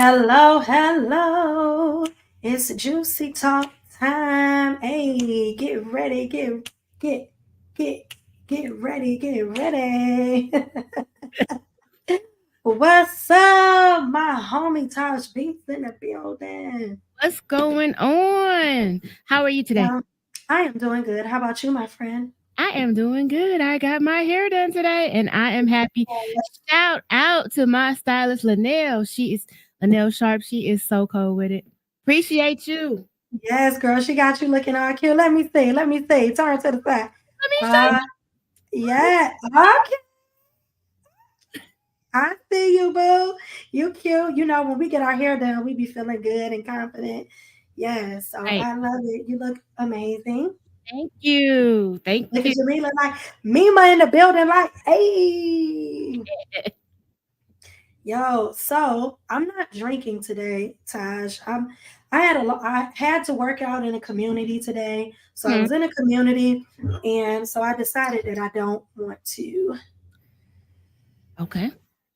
Hello, hello. It's juicy talk time. Hey, get ready, get get get ready, get ready. What's up, my homie Tosh Beats in the building? What's going on? How are you today? Yeah, I am doing good. How about you, my friend? I am doing good. I got my hair done today and I am happy. Shout out to my stylist, Linnell. Linnell Sharp. She is so cool with it. Appreciate you. Yes, girl, she got you looking all cute. Let me see. Let me see. Turn to the side. Let me Uh, yeah. Okay. I see you, boo. You cute. You know, when we get our hair done, we be feeling good and confident. Yes, so say. I love it. You look amazing. Thank you. Thank Look you. at Jamila like Mima in the building, like, hey. Yo, so I'm not drinking today, Taj. I had to work out in a community today. So I Hmm. was in a community and so I decided that I don't want to Okay.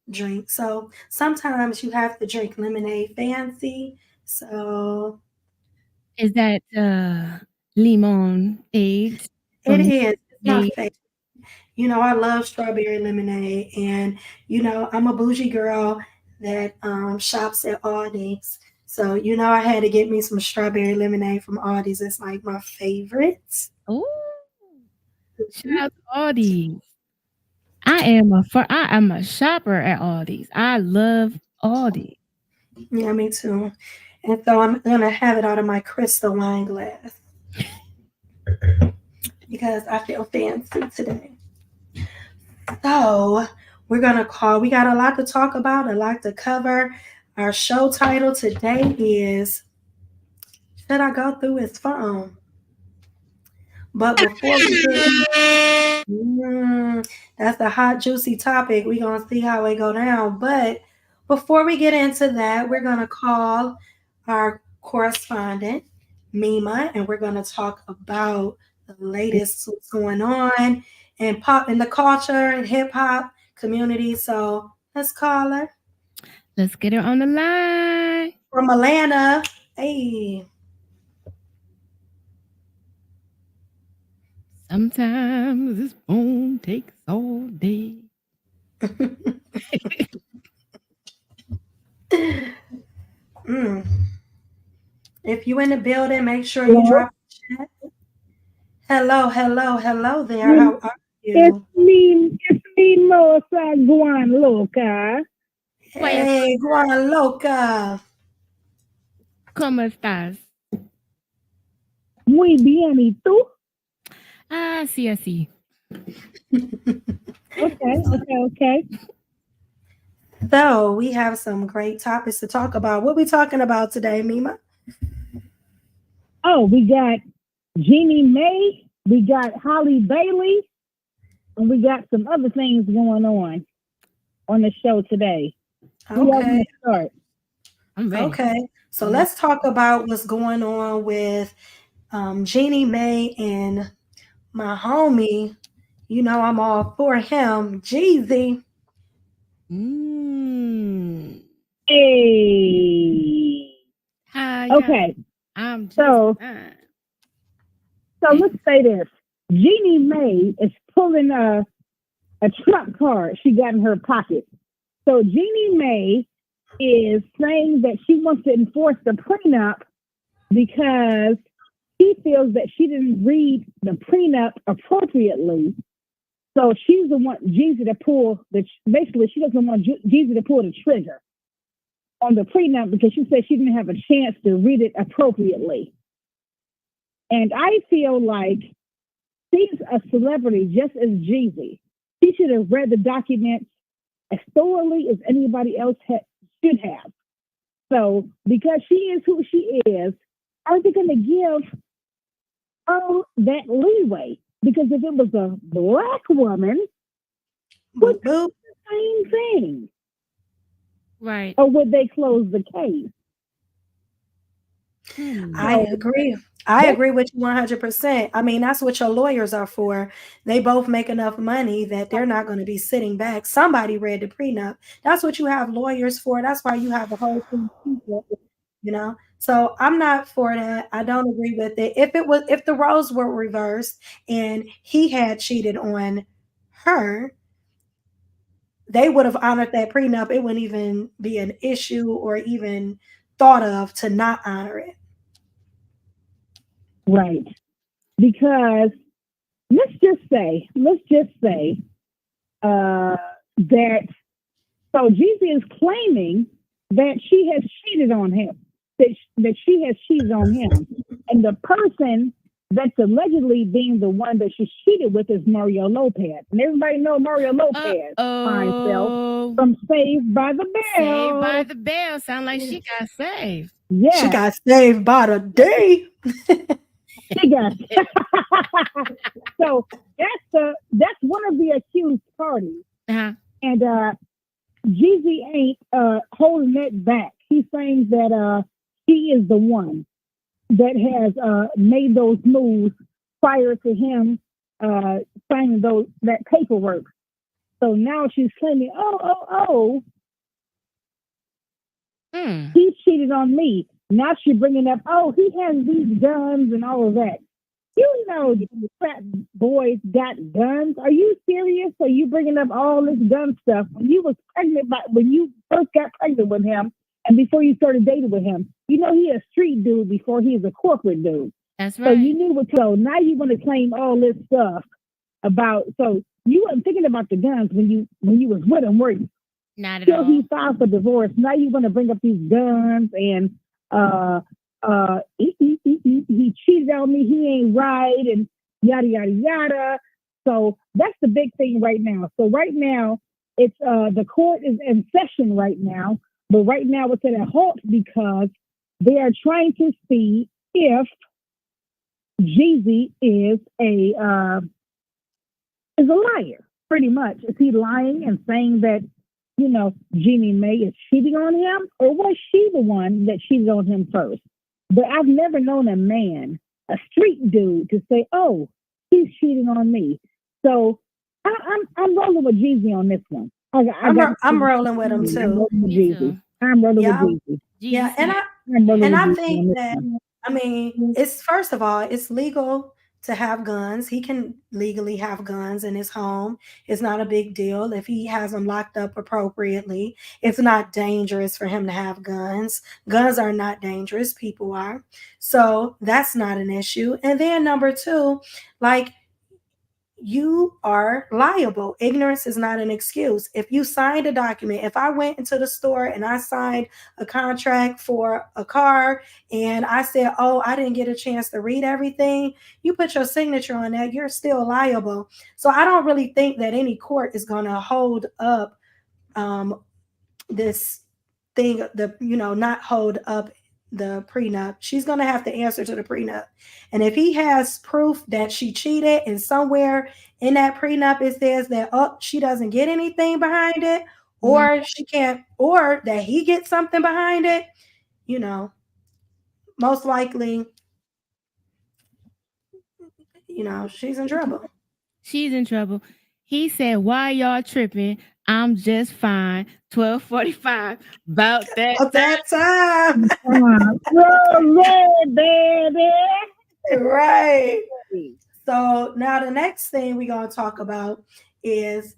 drink. So sometimes you have to drink lemonade fancy. So Is that lemon aid it from is. It's my a favorite. You know, I love strawberry lemonade, and you know, I'm a bougie girl that shops at Aldi's. So you know, I had to get me some strawberry lemonade from Aldi's. It's like my favorite. Oh, shout out to Aldi. I am a shopper at Aldi's. I love Aldi. Yeah, me too. And so I'm gonna have it out of my crystal wine glass because I feel fancy today. So we're gonna call. We got a lot to talk about, a lot to cover. Our show title today is "Should I Go Through His Phone?" But before we get, that's a hot, juicy topic. We're gonna see how it go down. But before we get into that, we're gonna call our correspondent, Mima, and we're gonna talk about the latest what's going on in pop in the culture and hip hop community. So let's call her Let's get her on the line. from Atlanta. Hey, Sometimes this phone takes all day. mm. If you in the building, make sure you Hello, drop a chat. Hello, hello, hello there. it's How are it's you? me, it's me, Melissa Guan Loca. Pues, Hey, Guan Loca. ¿cómo estás? Muy bien, ¿y tú? Ah, sí, así. Okay. So we have some great topics to talk about. What we talking about today, Mima? Oh, we got Jeannie Mae, we got Holly Bailey, and we got some other things going on the show today. Who y'all Okay, want to start? I'm ready. okay. So I'm ready. let's talk about what's going on with Jeannie Mae and my homie. You know I'm all for him, Jeezy. Mm. Hey. Hi, yeah. Okay, I'm just so fine. so Hey. let's say this. Jeannie Mae is pulling a trump card she got in her pocket. So Jeannie Mae is saying that she wants to enforce the prenup because she feels that she didn't read the prenup appropriately. So she's the one Jeezy to pull the basically she doesn't want Jeezy to pull the trigger on the prenup because she said she didn't have a chance to read it appropriately. And I feel like she's a celebrity just as Jeezy. She should have read the documents as thoroughly as anybody else should have. So because she is who she is, are they going to give her that leeway? Because if it was a black woman, would Boop boop. the same thing, Right. or would they close the case? Hmm. I So agree. I agree with you 100%. I mean, that's what your lawyers are for. They both make enough money that they're not going to be sitting back. Somebody read the prenup. That's what you have lawyers for. That's why you have a whole team of people, you know. So I'm not for that. I don't agree with it. If the roles were reversed and he had cheated on her, they would have honored that prenup. It wouldn't even be an issue or even thought of to not honor it. Right. Because let's just say that so Jeezy is claiming that she has cheated on him, that she has cheated on him, and the person that's allegedly being the one that she cheated with is Mario Lopez, and everybody know Mario Lopez, fine self, from Saved by the Bell. Saved by the Bell. Sound like she got saved. Yeah, She got saved by the day. she got. So that's one of the accused parties. Uh-huh. And Jeezy ain't holding that back. He's saying that he is the one that has made those moves prior to him signing that paperwork. So now she's claiming, he cheated on me. Now she's bringing up, he has these guns and all of that. You know, fat boys got guns. Are you serious? Are you bringing up all this gun stuff when you was pregnant? When you first got pregnant with him, and before you started dating with him, you know he a street dude before he's a corporate dude. That's right. So you knew what. So now you want to claim all this stuff about. So you weren't thinking about the guns when you was with him, were you? Not at Till all. he filed for divorce. Now you want to bring up these guns and he cheated on me, he ain't right, and yada yada yada. So that's the big thing right now. So right now it's the court is in session right now, but right now it's at a halt because they are trying to see if Jeezy is a liar, pretty much. Is he lying and saying that, you know, Jeannie Mae is cheating on him, or was she the one that cheated on him first? But I've never known a man, a street dude, to say, "Oh, he's cheating on me." So I'm rolling with Jeezy on this one. I'm rolling with him too. I'm rolling with Jeezy. Yeah, and I think that, I mean, it's first of all, it's legal to have guns. He can legally have guns in his home. It's not a big deal if he has them locked up appropriately. It's not dangerous for him to have guns. Guns are not dangerous. People are. So that's not an issue. And then number two, like, you are liable. Ignorance is not an excuse. If you signed a document, if I went into the store and I signed a contract for a car and I said, "Oh, I didn't get a chance to read everything," you put your signature on that, you're still liable. So I don't really think that any court is going to hold up this thing, not hold up the prenup. She's going to have to answer to the prenup. And if he has proof that she cheated and somewhere in that prenup it says that, she doesn't get anything behind it, or she can't, or that he gets something behind it, most likely, she's in trouble. She's in trouble. He said, "Why y'all tripping? I'm just fine." 12:45. About that time. Baby. Right. So now the next thing we're going to talk about is,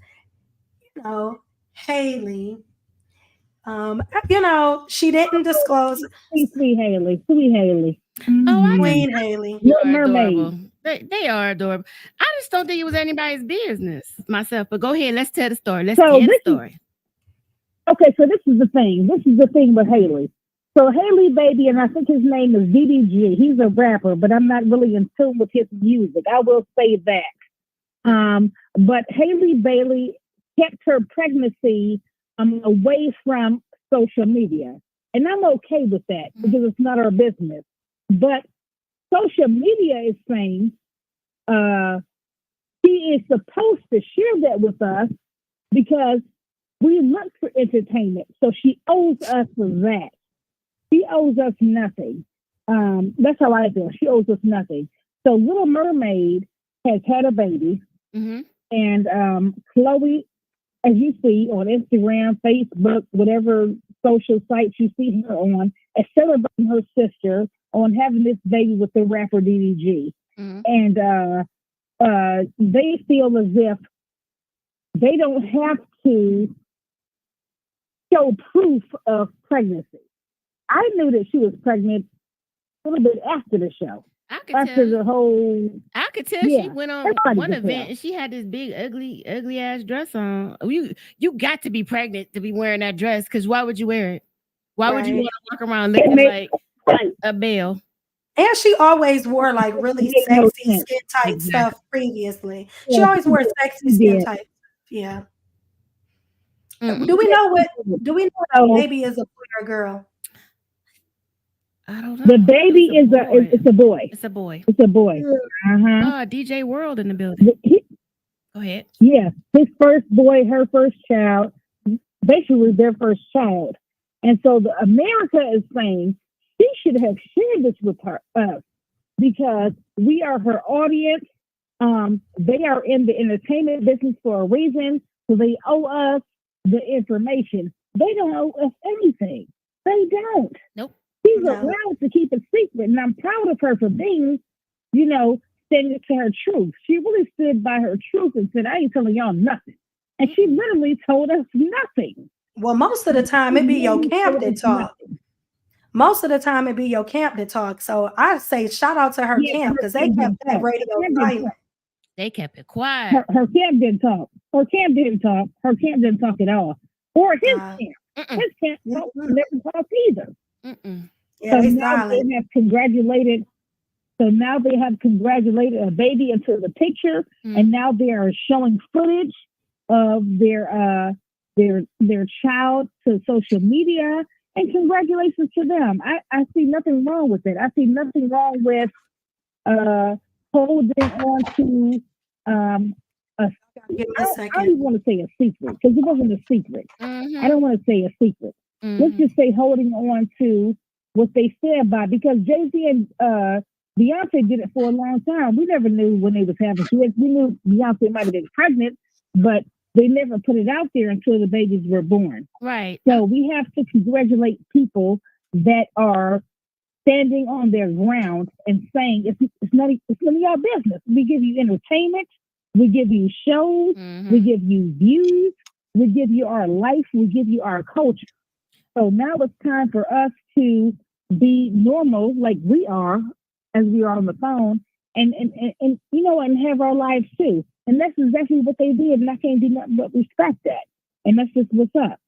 Hailey. She didn't disclose. Sweet Hailey. Oh, Queen Hailey. You're adorable. They are adorable. I just don't think it was anybody's business myself. But go ahead. Let's tell the story. Okay, so this is the thing. This is the thing with Hailey. So Hailey Baby, and I think his name is DDG. He's a rapper, but I'm not really in tune with his music. I will say that. But Hailey Bailey kept her pregnancy away from social media. And I'm okay with that because it's not our business. But social media is saying she is supposed to share that with us because we look for entertainment. So she owes us for that. She owes us nothing. That's how I feel. She owes us nothing. So Little Mermaid has had a baby, Mm-hmm. and Chloe, as you see on Instagram, Facebook, whatever social sites you see her on, is celebrating her sister on having this baby with the rapper DDG. Mm-hmm. And they feel as if they don't have to show proof of pregnancy. I knew that she was pregnant a little bit after the show. I could After tell. the whole, I could tell yeah, she went on everybody one could event tell. and she had this big, ugly ass dress on. You got to be pregnant to be wearing that dress, because why would you wear it? Why would you Right. want to walk around It looking made, like a belle? And she always wore like really it made no sexy sense. skin tight Exactly. stuff previously. She Yeah, always wore sexy she skin did. tight. Yeah. Mm-mm. Do we know what the So baby is, a boy or a girl? I don't know. the baby It's a boy. it's a boy. It's a boy. It's a boy. Uh-huh. Oh, DJ World in the building. Go ahead. Yeah, his first boy, her first child, basically their first child. And so America is saying she should have shared this with us, because we are her audience. They are in the entertainment business for a reason, so they owe us the information. They don't owe us anything. They don't. Nope. She's No. allowed to keep it secret, and I'm proud of her for being, standing to her truth. She really stood by her truth and said, I ain't telling y'all nothing. And she literally told us nothing. Well, most of the time it be your She camp told that us talk. nothing. Most of the time it be your camp that talk. So I say shout out to her Yeah, camp, because they kept that radio silent. They kept it quiet. Her camp didn't talk. Her camp didn't talk. Her camp didn't talk at all. Or his camp. Mm-mm. His camp never talked either. Mm-mm. Yeah, they now silent. they have congratulated. So now they have congratulated a baby into the picture, and now they are showing footage of their child to social media. And congratulations to them. I see nothing wrong with it. I see nothing wrong with holding on to Give me a I don't second. even want to say a secret, because it wasn't a secret. Mm-hmm. I don't want to say a secret. Let's just say holding on to what they stand by, because Jay-Z and Beyonce did it for a long time. We never knew when they was having kids. We knew Beyonce might have been pregnant, but they never put it out there until the babies were born. Right. So we have to congratulate people that are standing on their ground and saying it's none of your business. We give you entertainment, we give you shows, we give you views, we give you our life, we give you our culture. So now it's time for us to be normal, like we are, as we are on the phone, and have our lives too. And that's exactly what they did, and I can't do nothing but respect that. And that's just what's up,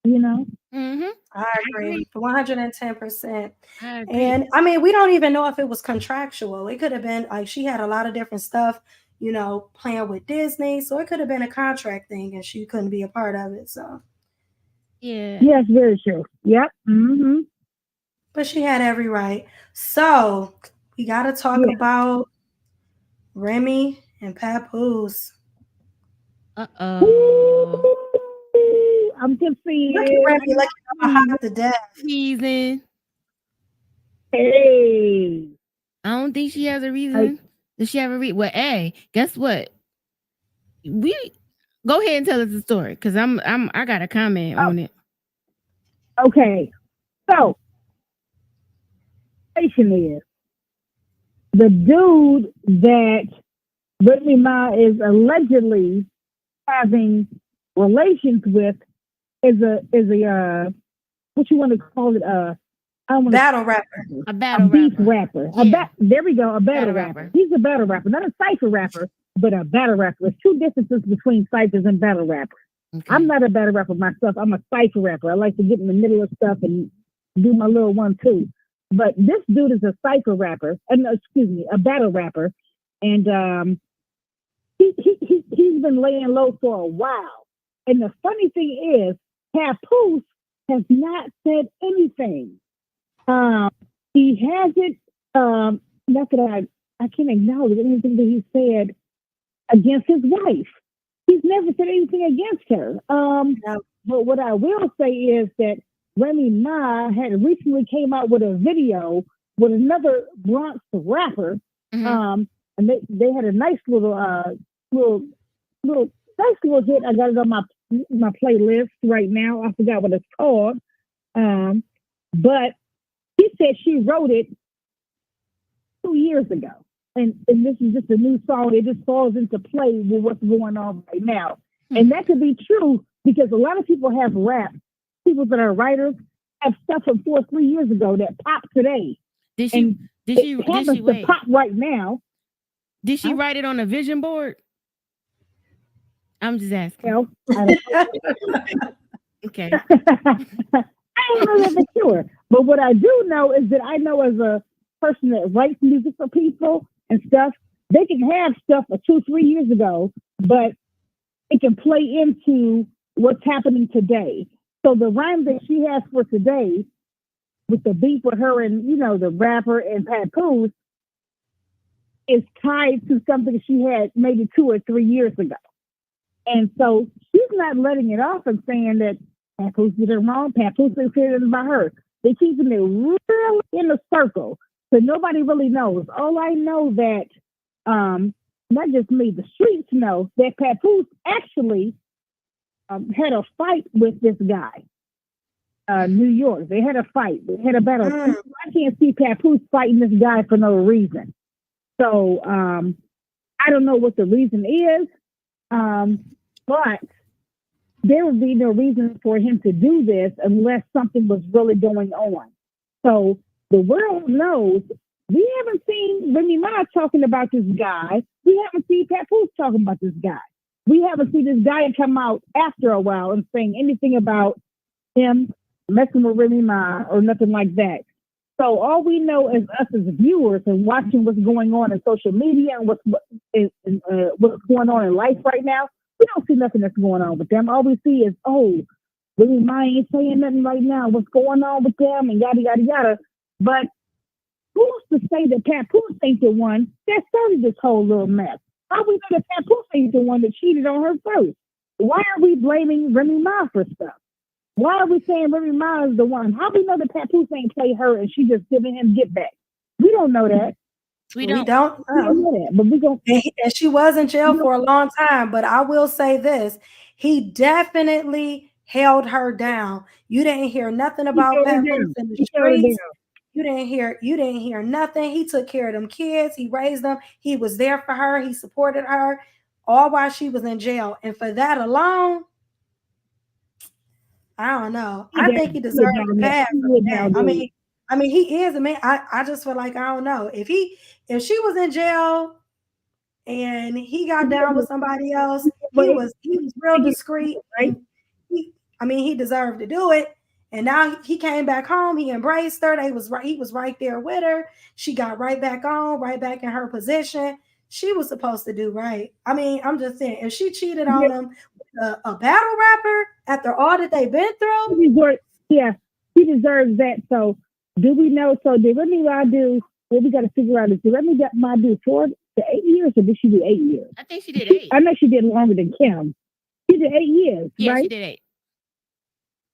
Mm-hmm. I agree 110%. I agree. And I mean, we don't even know if it was contractual. It could have been like she had a lot of different stuff, playing with Disney. So it could have been a contract thing, and she couldn't be a part of it. So Yeah. Yes, very true. Yep. Mm-hmm. but she had every right. So we got to talk about Remy and Papoose. Uh-oh. I'm just seeing. Look at Remy like I'm hot to death. Reason. Hey. I don't think she has a reason. Does she have a reason? Well, hey, guess what? We go ahead and tell us the story, because I got a comment on it. Okay. So, is the dude that Remy Ma is allegedly having relations with is a what you want to call it, Battle rapper. A battle beef rapper. rapper. Yeah. There we go, a battle Battle rapper. rapper. He's a battle rapper, not a cipher rapper, but a battle rapper. There's two differences between ciphers and battle rappers. Okay. I'm not a battle rapper myself. I'm a cipher rapper. I like to get in the middle of stuff and do my little 1-2. But this dude is a cipher rapper, a battle rapper, and he's been laying low for a while. And the funny thing is, Papoose has not said anything. He hasn't. Not that I can't acknowledge anything that he said against his wife. He's never said anything against her. No. But what I will say is that Remy Ma had recently came out with a video with another Bronx rapper. Mhm. And they had a nice little nice little hit. I got it on my playlist right now. I forgot what it's called. But she said she wrote it 2 years ago. And this is just a new song. It just falls into play with what's going on right now. And that could be true because a lot of people have rap. People that are writers have stuff from 3 years ago that popped today. Did she? And Did she? it Did happens she to wait? pop right now. Did she Huh? write it on a vision board? I'm just asking. Well, Okay. I don't know that for sure. But what I do know is that I know as a person that writes music for people and stuff, they can have stuff 2-3 years ago, but it can play into what's happening today. So the rhyme that she has for today, with the beef with her and the rapper and Papoose, is tied to something she had maybe 2 or 3 years ago. And so she's not letting it off and saying that Papoose did it wrong. Papoose is saying it about her. They're keeping it really in a circle, so nobody really knows. All I know that, not just me, the streets know that Papoose actually had a fight with this guy, New York. They had a fight. They had a battle. I can't see Papoose fighting this guy for no reason. So I don't know what the reason is, but there would be no reason for him to do this unless something was really going on. So the world knows. We haven't seen Remy Ma talking about this guy. We haven't seen Papoose talking about this guy. We haven't seen this guy come out after a while and saying anything about him messing with Remy Ma or nothing like that. So all we know is us as viewers and watching what's going on in social media and what's going on in life right now. We don't see nothing that's going on with them. All we see is, Remy Ma ain't saying nothing right now. What's going on with them and yada, yada, yada. But who's to say that Papoose ain't the one that started this whole little mess? How we know that Papoose ain't the one that cheated on her first? Why are we blaming Remy Ma for stuff? Why are we saying Remy Ma is the one? How we know that Papoose ain't play her and she just giving him get back? We don't know that. We don't know that, but we don't. And she was in jail for a long time. But I will say this: he definitely held her down. You didn't hear nothing about Papoose in the streets. You didn't hear nothing. He took care of them kids. He raised them. He was there for her. He supported her all while she was in jail. And for that alone, I don't know. I think he deserves a pass. I mean, he is a man. I just feel like, I don't know. If she was in jail and he got down with somebody else, he was real discreet. And he deserved to do it. And now he came back home. He embraced her. He was right there with her. She got right back on, right back in her position. She was supposed to do right. I mean, I'm just saying, if she cheated on him with a battle rapper after all that they've been through, he deserves that. So do we know? So did Remy Ma do? What we got to figure out is, did Remy Ma do 4 to 8 years, or did she do 8 years? I think she did 8. I know she did longer than Kim. She did 8 years, yeah, right? She did 8.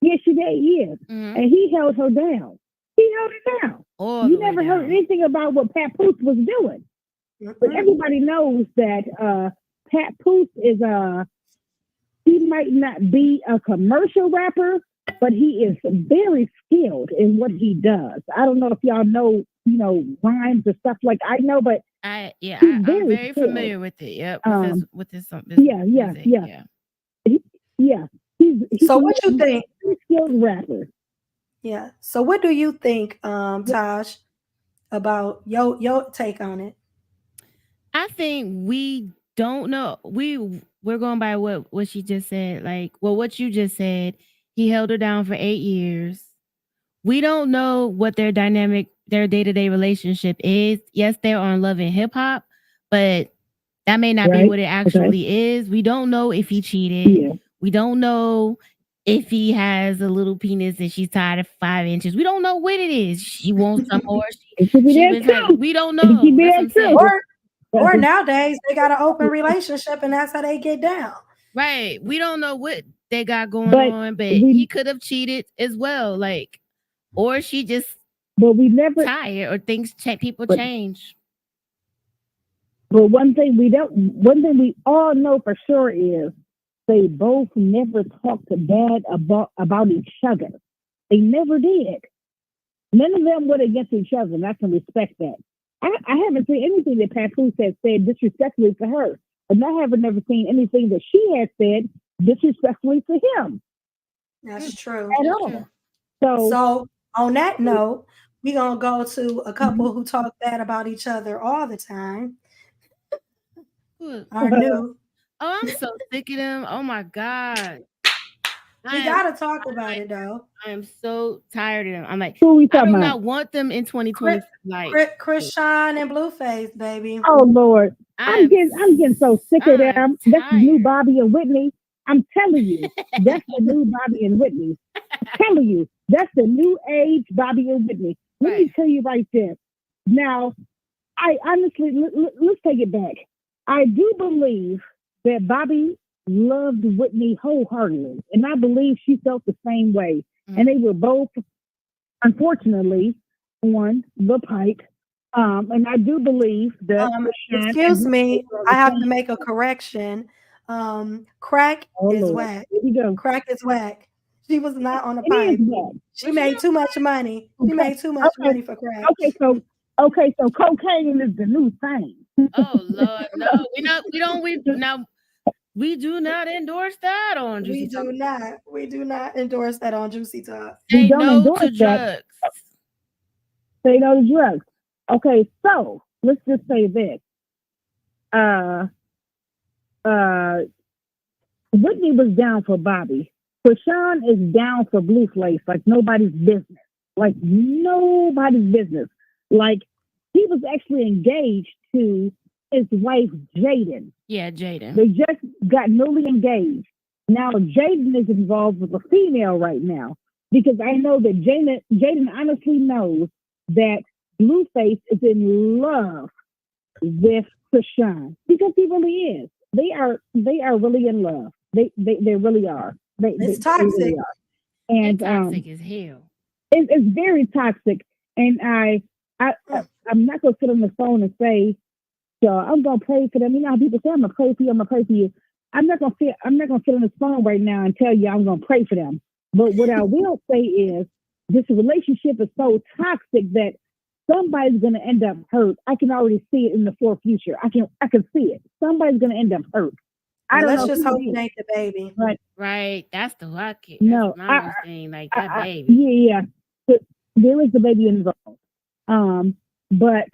Yeah, she did 8 years, and he held her down. He held her down. You never heard anything about what Papoose was doing. But everybody knows that Papoose is he might not be a commercial rapper, but he is very skilled in what he does. I don't know if y'all know, rhymes or stuff like I know, but I'm very familiar with it. Yep. With this yeah. He's so what you think? Very skilled rapper. Yeah. So what do you think, Taj, about your take on it? I think we don't know. We're going by what she just said. What you just said. He held her down for 8 years. We don't know what their day-to-day relationship is. Yes, they're on Love and Hip Hop, but that may not be what it actually is. We don't know if he cheated. Yeah. We don't know if he has a little penis and she's tied at 5 inches. We don't know what it is. She wants some more. We don't know. Or nowadays they got an open relationship and that's how they get down. Right. We don't know what they got going on, but he could have cheated as well. Or she just But we never. tired or things people But change. but one thing we all know for sure is they both never talked bad about each other. They never did. None of them were against each other, and I can respect that. I haven't seen anything that Papoose has said disrespectfully to her, and I haven't never seen anything that she has said disrespectfully to him That's true. at That's all. true. So on that note, we're gonna go to a Mhm. couple who talk bad about each other all the time. Who- Our new, Oh, I'm so sick of them. Oh my God. I we am gotta talk about it though. I am so tired of them. I'm like, Who we I talking do about? not want them in 2020. Like, Krishan and Blueface, baby. Oh Lord, I I'm am getting so sick of I'm them. That's the new tired. Bobby and Whitney. I'm telling you, that's the new Bobby and Whitney. I'm telling you, that's the new age Bobby and Whitney. Let me Right. tell you right there. Now, I honestly, let's take it back. I do believe that Bobby loved Whitney wholeheartedly, and I believe she felt the same way. And they were both, unfortunately, on the pike. And I do believe that Krishan Excuse and me, Blueface are I the have to same. make a correction. Crack Oh is Lord, whack. here we go. Crack is whack. She was not on the It is pipe. bad. She Was she made too much money. She Okay, made too much okay, money for crack. so cocaine is the new thing. Oh Lord, no, we do not endorse that on We Juicy Talk. do not endorse that on Juicy Talk. We Say don't no endorse to that. drugs. Say no to drugs. Okay, so let's just say this. Uh, uh, Whitney was down for Bobby. Krishan is down for Blueface like nobody's business. Like nobody's business. Like he was actually engaged to his wife Jaden. Yeah, Jaden. They just got newly engaged. Now Jaden is involved with a female right now because I know that Jaden honestly knows that Blueface is in love with Krishan because he really is. They are really in love. They really are. It's They toxic. really are. They And toxic as hell. it's very toxic. And I'm not gonna sit on the phone and say, so I'm gonna pray for them. You know how people say, I'm gonna pray for you, I'm gonna pray for you. I'm not gonna sit on this phone right now and tell you I'm gonna pray for them. But what I will say is this relationship is so toxic that somebody's gonna end up hurt. I can already see it in the far future. I can see it. Somebody's gonna end up hurt. I don't Let's know. just hope it ain't the baby. Right. That's the lucky. No, That's my thing. Like that baby. yeah. There is a baby involved. But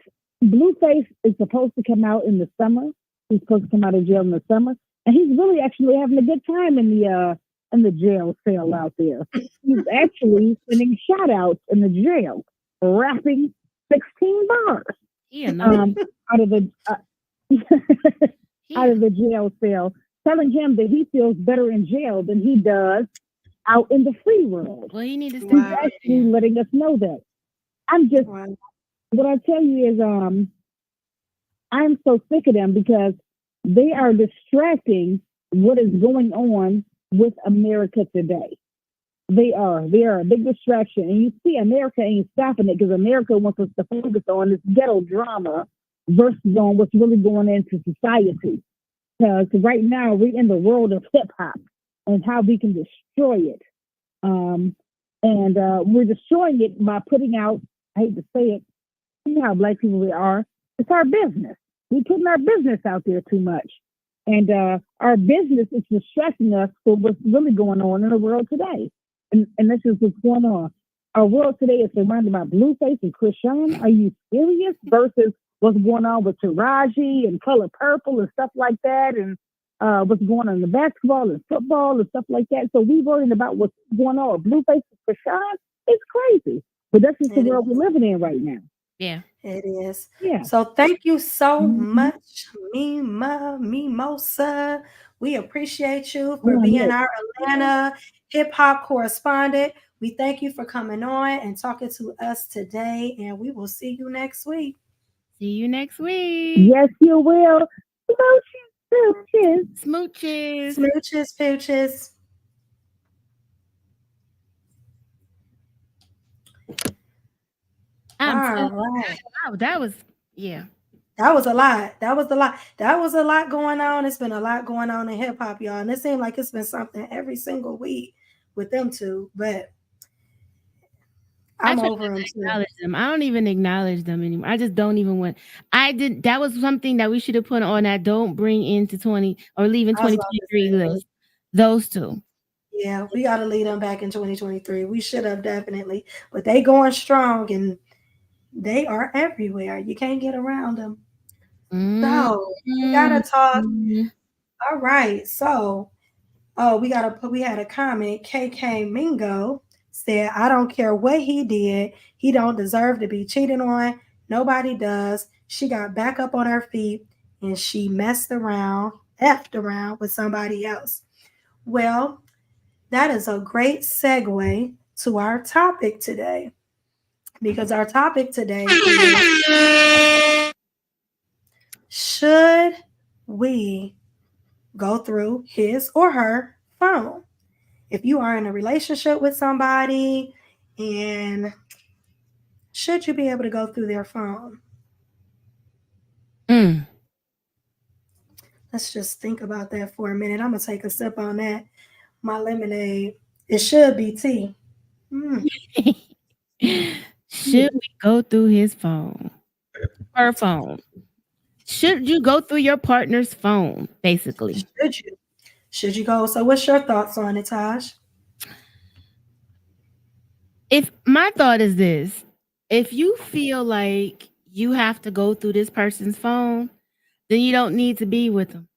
Blueface is supposed to come out in the summer. He's supposed to come out of jail in the summer, and he's really actually having a good time in the jail cell out there. He's actually sending shout outs in the jail, rapping 16 bars He another. out of the He, out of the jail cell, telling him that he feels better in jail than he does out in the free world. well, he need to stay. He's Wow. actually letting us know that. I'm just Wow. what I tell you is I'm so sick of them because they are distracting what is going on with America today. They are a big distraction. And you see America ain't stopping it because America wants us to focus on this ghetto drama versus on what's really going into society. Because right now we're in the world of hip hop and how we can destroy it. And we're destroying it by putting out, I hate to say it, you know how black people we are. It's our business. We're putting our business out there too much. And our business is distracting us from what's really going on in the world today. And that's just what's going on. Our world today is surrounded by Blueface and Krishan. Are you serious? Versus what's going on with Taraji and Color Purple and stuff like that. And what's going on in the basketball and football and stuff like that. So we worrying about what's going on with Blueface and Krishan. It's crazy. But that's just the world we're living in right now. Yeah. It is. Yeah. So thank you so Mhm. much, Mimosa. We appreciate you for Yeah, being yeah. our Atlanta hip hop correspondent. We thank you for coming on and talking to us today, and we will see you next week. See you next week. Yes, you will. Smooches. Smooches. Smooches, pooches. I'm telling All right. you, that was yeah. That was a lot. That was a lot. That was a lot going on. It's been a lot going on in hip hop, y'all. And it seemed like it's been something every single week with them two. But I I'm try over not them to too. acknowledge them. I don't even acknowledge them anymore. I just don't even want. I did. That was something that we should have put on that don't bring into 20 or leave in I was about to 2023 say, list. Those two. yeah, we got to lead them back in 2023. We should have definitely. But they going strong and they are everywhere. You can't get around them. So we got to talk. Mhm. All right. So oh, we had a comment. KK Mingo said, I don't care what he did. He don't deserve to be cheated on. Nobody does. She got back up on her feet and she effed around with somebody else. Well, that is a great segue to our topic today. Because our topic today is, should we go through his or her phone? If you are in a relationship with somebody, and should you be able to go through their phone? Mm. Let's just think about that for a minute. I'm gonna take a sip on that. My lemonade. It should be tea. Mm. Should we go through his phone? Her phone? Should you go through your partner's phone, basically? Should you? Should you go? So, what's your thoughts on it, Taj? If my thought is this, if you feel like you have to go through this person's phone, then you don't need to be with them.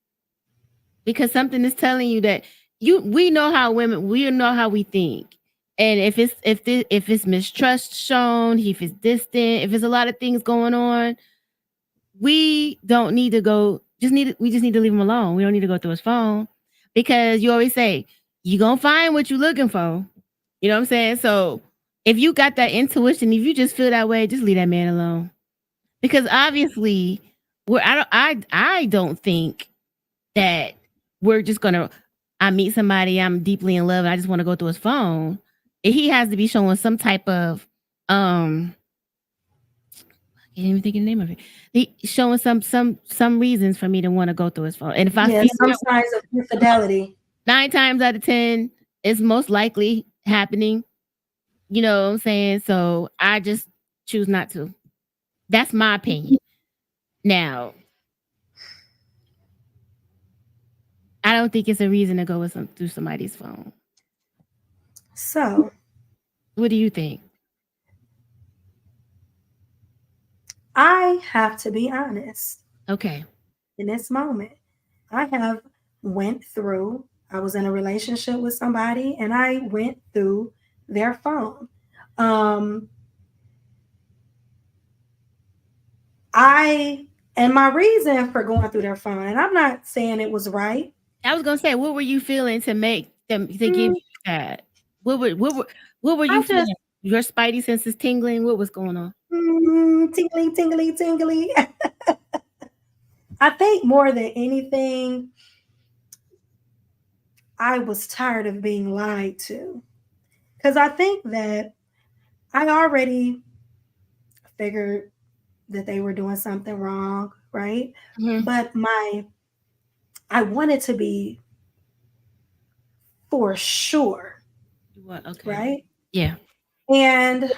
Because something is telling you that we know how we know how we think. And if it's mistrust shown, if it's distant, if there's a lot of things going on, we don't need to go. We just need to leave him alone. We don't need to go through his phone because you always say you gonna find what you're looking for. You know what I'm saying? So if you got that intuition, if you just feel that way, just leave that man alone. Because obviously, I don't think that we're just gonna. I meet somebody I'm deeply in love, and I just want to go through his phone. He has to be showing some type of I can't even think of the name of it. He showing some reasons for me to want to go through his phone. And if I Yeah, feel some signs of infidelity. 9 times out of 10, it's most likely happening. You know what I'm saying? So I just choose not to. That's my opinion. Now, I don't think it's a reason to go through somebody's phone. So, What do you think? I have to be honest. Okay. In this moment, I have went through. I was in a relationship with somebody, and I went through their phone. Um, I and my reason for going through their phone, and I'm not saying it was right. I was gonna say, what were you feeling to make them to give Mm, you that? What were you I just feeling? Your spidey senses tingling? What was going on? tingly, tingly, tingly. I think more than anything, I was tired of being lied to. Because I think that I already figured that they were doing something wrong, right? Mhm. But I wanted to be for sure, What? Okay. right? Yeah. And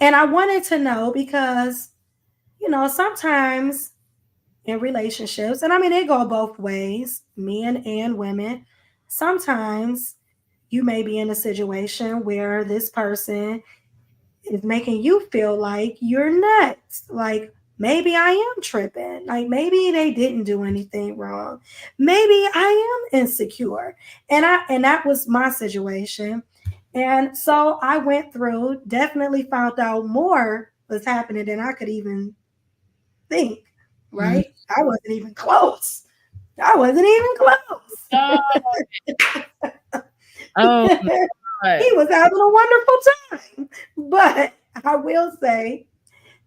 I wanted to know because, sometimes in relationships, and I mean, they go both ways, men and women. Sometimes you may be in a situation where this person is making you feel like you're nuts. Like maybe I am tripping. Like maybe they didn't do anything wrong. Maybe I am insecure. And that was my situation. And so I went through, definitely found out more was happening than I could even think, Mhm. right? I wasn't even close. I wasn't even Oh, oh close. my God. He was having a wonderful time. But I will say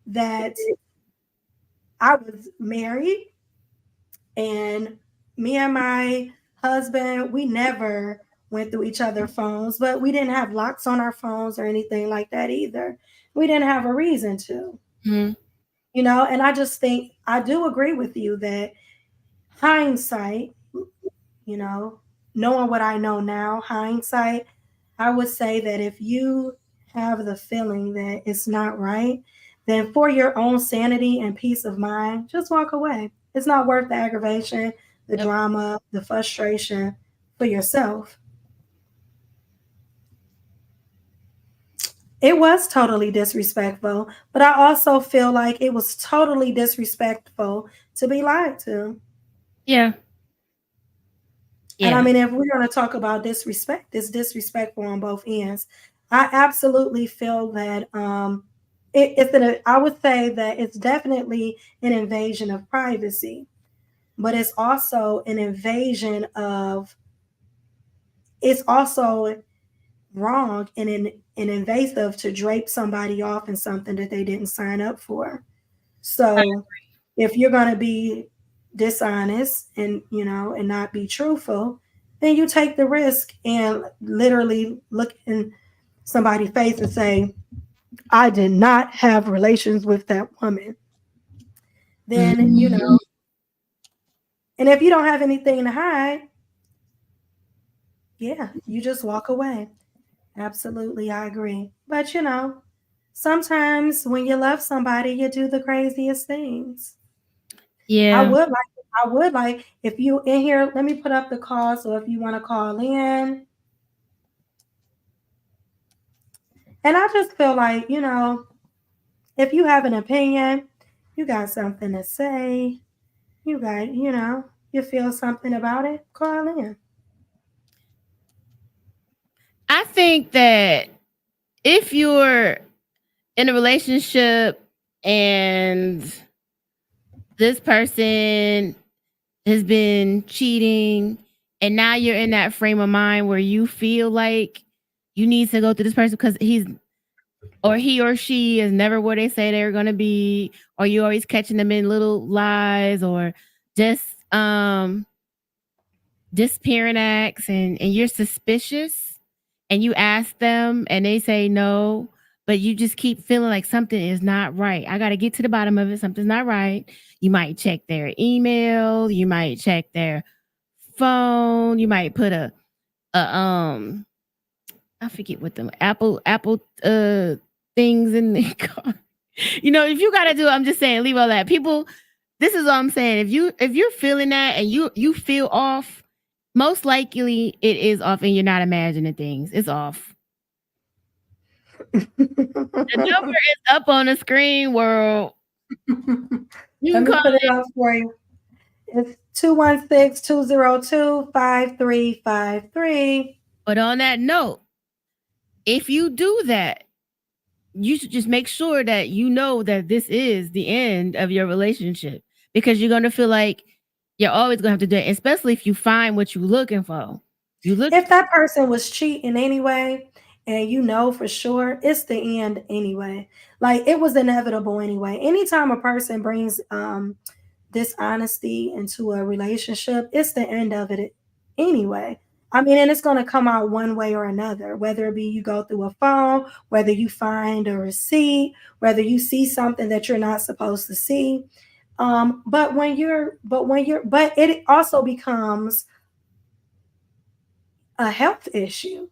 that I was married and me and my husband, we never went through each other's phones, but we didn't have locks on our phones or anything like that either. We didn't have a reason to, Mhm. and I just think I do agree with you that hindsight, knowing what I know now, hindsight, I would say that if you have the feeling that it's not right, then for your own sanity and peace of mind, just walk away. It's not worth the aggravation, the Yep. drama, the frustration for yourself. It was totally disrespectful, but I also feel like it was totally disrespectful to be lied to. Yeah. And I Yeah. mean, if we're going to talk about disrespect, it's disrespectful on both ends. I absolutely feel that I would say that it's definitely an invasion of privacy, but it's also wrong and an invasive to drape somebody off in something that they didn't sign up for. So if you're going to be dishonest and not be truthful, then you take the risk and literally look in somebody's face and say, I did not have relations with that woman. Then, Mhm. and if you don't have anything to hide, yeah, you just walk away. Absolutely, I agree. But sometimes when you love somebody, you do the craziest things. Yeah. I would like if you in here, let me put up the call. So if you want to call in, and I just feel like, if you have an opinion, you got something to say, you feel something about it, call in. I think that if you're in a relationship and this person has been cheating and now you're in that frame of mind where you feel like you need to go through this person because he or she is never where they say they're going to be, or you're always catching them in little lies or just disappearing acts, and you're suspicious and you ask them and they say no, but you just keep feeling like something is not right. I got to get to the bottom of it. Something's not right. You might check their email, you might check their phone, you might put a I forget what them Apple things in the car. If you got to do it, I'm just saying leave all that. People, this is all I'm saying. If you're feeling that and you feel off, most likely it is off and you're not imagining things. It's off. The number is up on the screen, world. You Let can me call put it up for you. It's 216-202-5353. But on that note, if you do that, you should just make sure that you know that this is the end of your relationship, because you're going to feel like you're always going to have to do it, especially if you find what you're looking for. If that person was cheating anyway, and you know for sure, it's the end anyway. Like it was inevitable anyway. Anytime a person brings dishonesty into a relationship, it's the end of it anyway. I mean, and it's going to come out one way or another, whether it be you go through a phone, whether you find a receipt, whether you see something that you're not supposed to see. But it also becomes a health issue.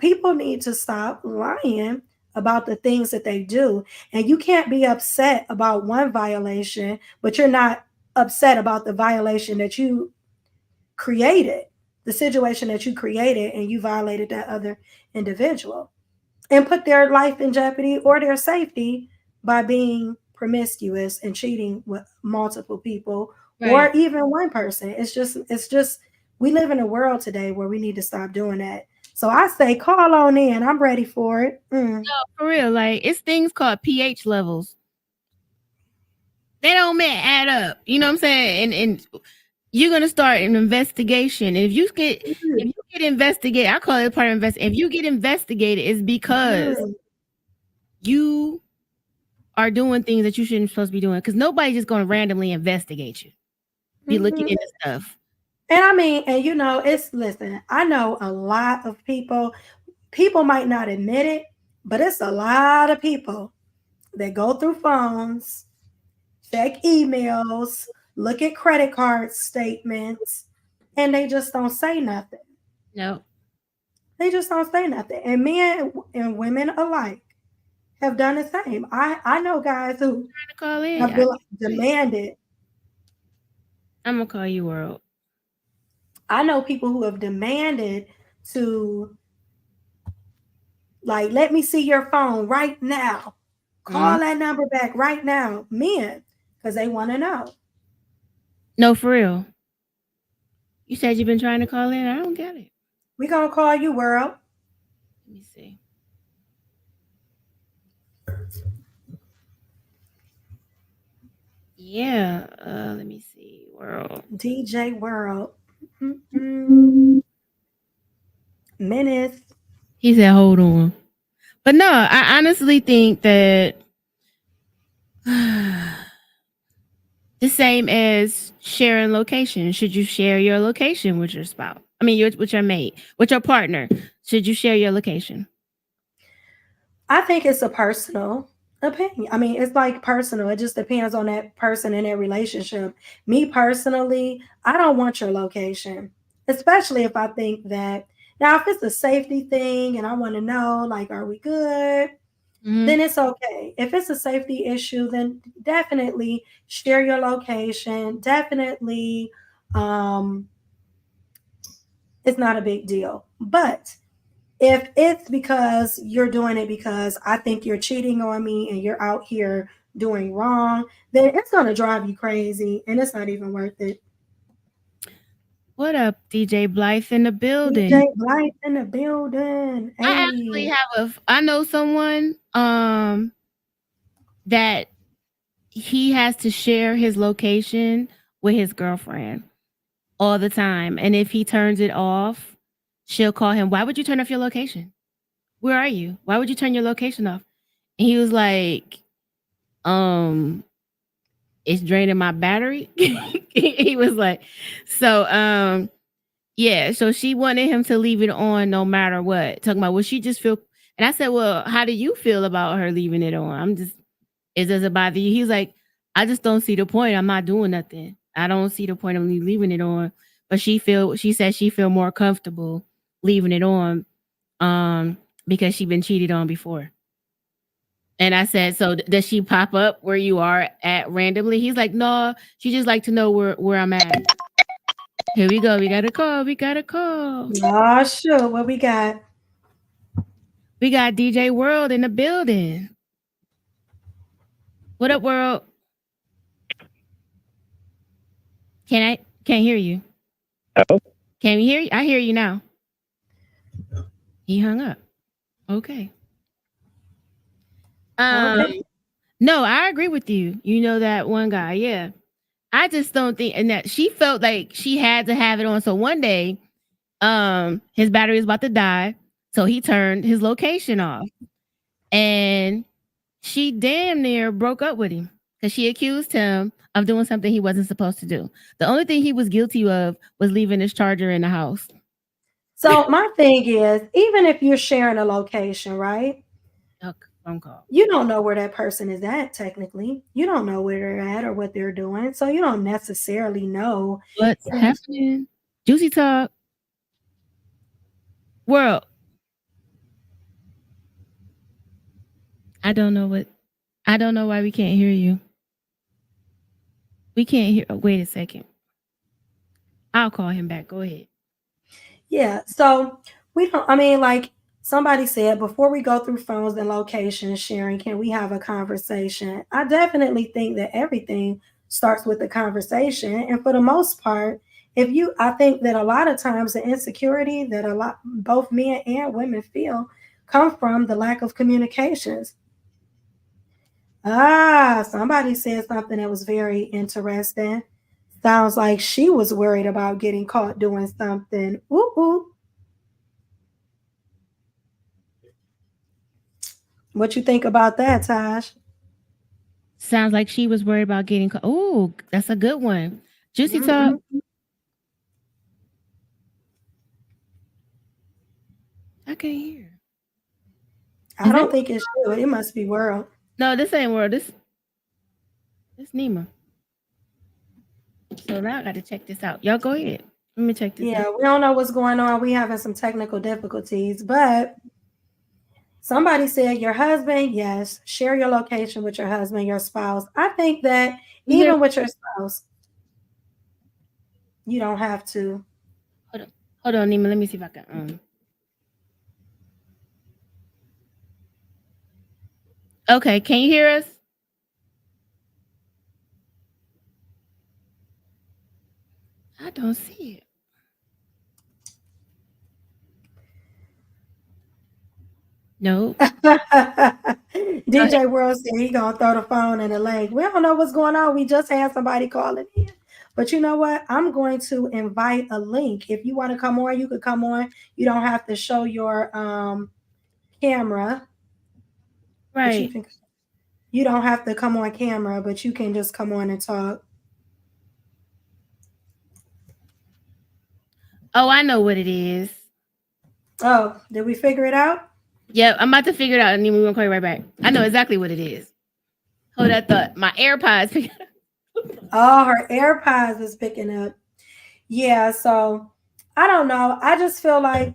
People need to stop lying about the things that they do. And you can't be upset about one violation, but you're not upset about the violation that you created, the situation that you created, and you violated that other individual and put their life in jeopardy or their safety by being promiscuous and cheating with multiple people or Right. even one person. It's just we live in a world today where we need to stop doing that. So I say call on in. I'm ready for it. For real, like it's things called pH levels. They don't add up. You know what I'm saying? And you're gonna start an investigation. And if you get investigated, I call it part of investigation. If you get investigated, it's because you are doing things that you shouldn't supposed to be doing. Because nobody's just gonna randomly investigate you. Be looking into stuff. And I mean, and you know, listen, I know a lot of people might not admit it, but it's a lot of people that go through phones, check emails, look at credit card statements, and they just don't say nothing. No. They just don't say nothing. And men and women alike have done the same. I know guys who Trying to call in. have demanded. I'm gonna call you, World. I know people who have demanded to, like, let me see your phone right now. Call that number back right now. Men, because they want to know. No, for real. You said you've been trying to call in. I don't get it. We're going to call you, World. Let me see. Yeah. Let me see. World. DJ World. Menace. He said, hold on. But no, I honestly think that the same as sharing location. Should you share your location with your spouse? I mean, with your mate, with your partner. Should you share your location? I think it's a personal opinion. I mean, it's like personal. It just depends on that person and their relationship. Me personally, I don't want your location, especially if I think that. Now, if it's a safety thing and I want to know, like, are we good? Then it's okay. If it's a safety issue, then definitely share your location. Definitely, it's not a big deal. But if it's because you're doing it because I think you're cheating on me and you're out here doing wrong, then it's going to drive you crazy and it's not even worth it. What up, DJ Blythe in the building? DJ Blythe in the building. Hey. I actually I know someone that he has to share his location with his girlfriend all the time. And if he turns it off, she'll call him, why would you turn off your location? Where are you? Why would you turn your location off? And he was like, it's draining my battery. He was like, so yeah, so she wanted him to leave it on no matter what. Talking about, well, she just feel, and I said, well, how do you feel about her leaving it on? It doesn't bother you. He's like, I just don't see the point. I'm not doing nothing. I don't see the point of me leaving it on. But she said she feel more comfortable leaving it on because she been cheated on before. And I said, so does she pop up where you are at randomly? He's like, no, she just like to know where I'm at. Here we go. We got a call. Oh, sure. What we got? We got DJ World in the building. What up, World? Can't hear you. Hello? Can you hear you? I hear you now. He hung up. Okay. No, I agree with you. You know that one guy, yeah. I just don't think, and that she felt like she had to have it on. So one day, his battery was about to die, so he turned his location off, and she damn near broke up with him because she accused him of doing something he wasn't supposed to do. The only thing he was guilty of was leaving his charger in the house. So my thing is, even if you're sharing a location, right? Phone call. You don't know where that person is at, technically. You don't know where they're at or what they're doing. So you don't necessarily know what's happening. Juicy Talk. World. I don't know why we can't hear you. We can't hear. Oh, wait a second. I'll call him back. Go ahead. Yeah. So we don't, I mean, like somebody said, before we go through phones and location sharing, can we have a conversation? I definitely think that everything starts with a conversation. And for the most part, I think that a lot of times the insecurity that both men and women feel come from the lack of communications. Somebody said something that was very interesting. Sounds like she was worried about getting caught doing something. Ooh. What you think about that, Taj? Sounds like she was worried about getting caught. Oh, that's a good one. Juicy Talk. I can't hear. I don't think it's you. It must be World. No, this ain't World. This Nima. So now I got to check this out. Y'all go ahead. Let me check this out. Yeah, we don't know what's going on. We having some technical difficulties, but somebody said your husband. Yes, share your location with your husband, your spouse. I think that even with your spouse, you don't have to. Hold on, Nima. Let me see if I can. Okay, can you hear us? I don't see it. No. DJ World said he gonna throw the phone in the lake. We don't know what's going on. We just had somebody calling in. But you know what? I'm going to invite a link. If you want to come on, you could come on. You don't have to show your camera. Right. You don't have to come on camera, but you can just come on and talk. Oh, I know what it is. Oh, did we figure it out? Yep, I'm about to figure it out, and then we're gonna call you right back. I know exactly what it is. Hold that thought. My AirPods. Oh, her AirPods is picking up. Yeah, so I don't know. I just feel like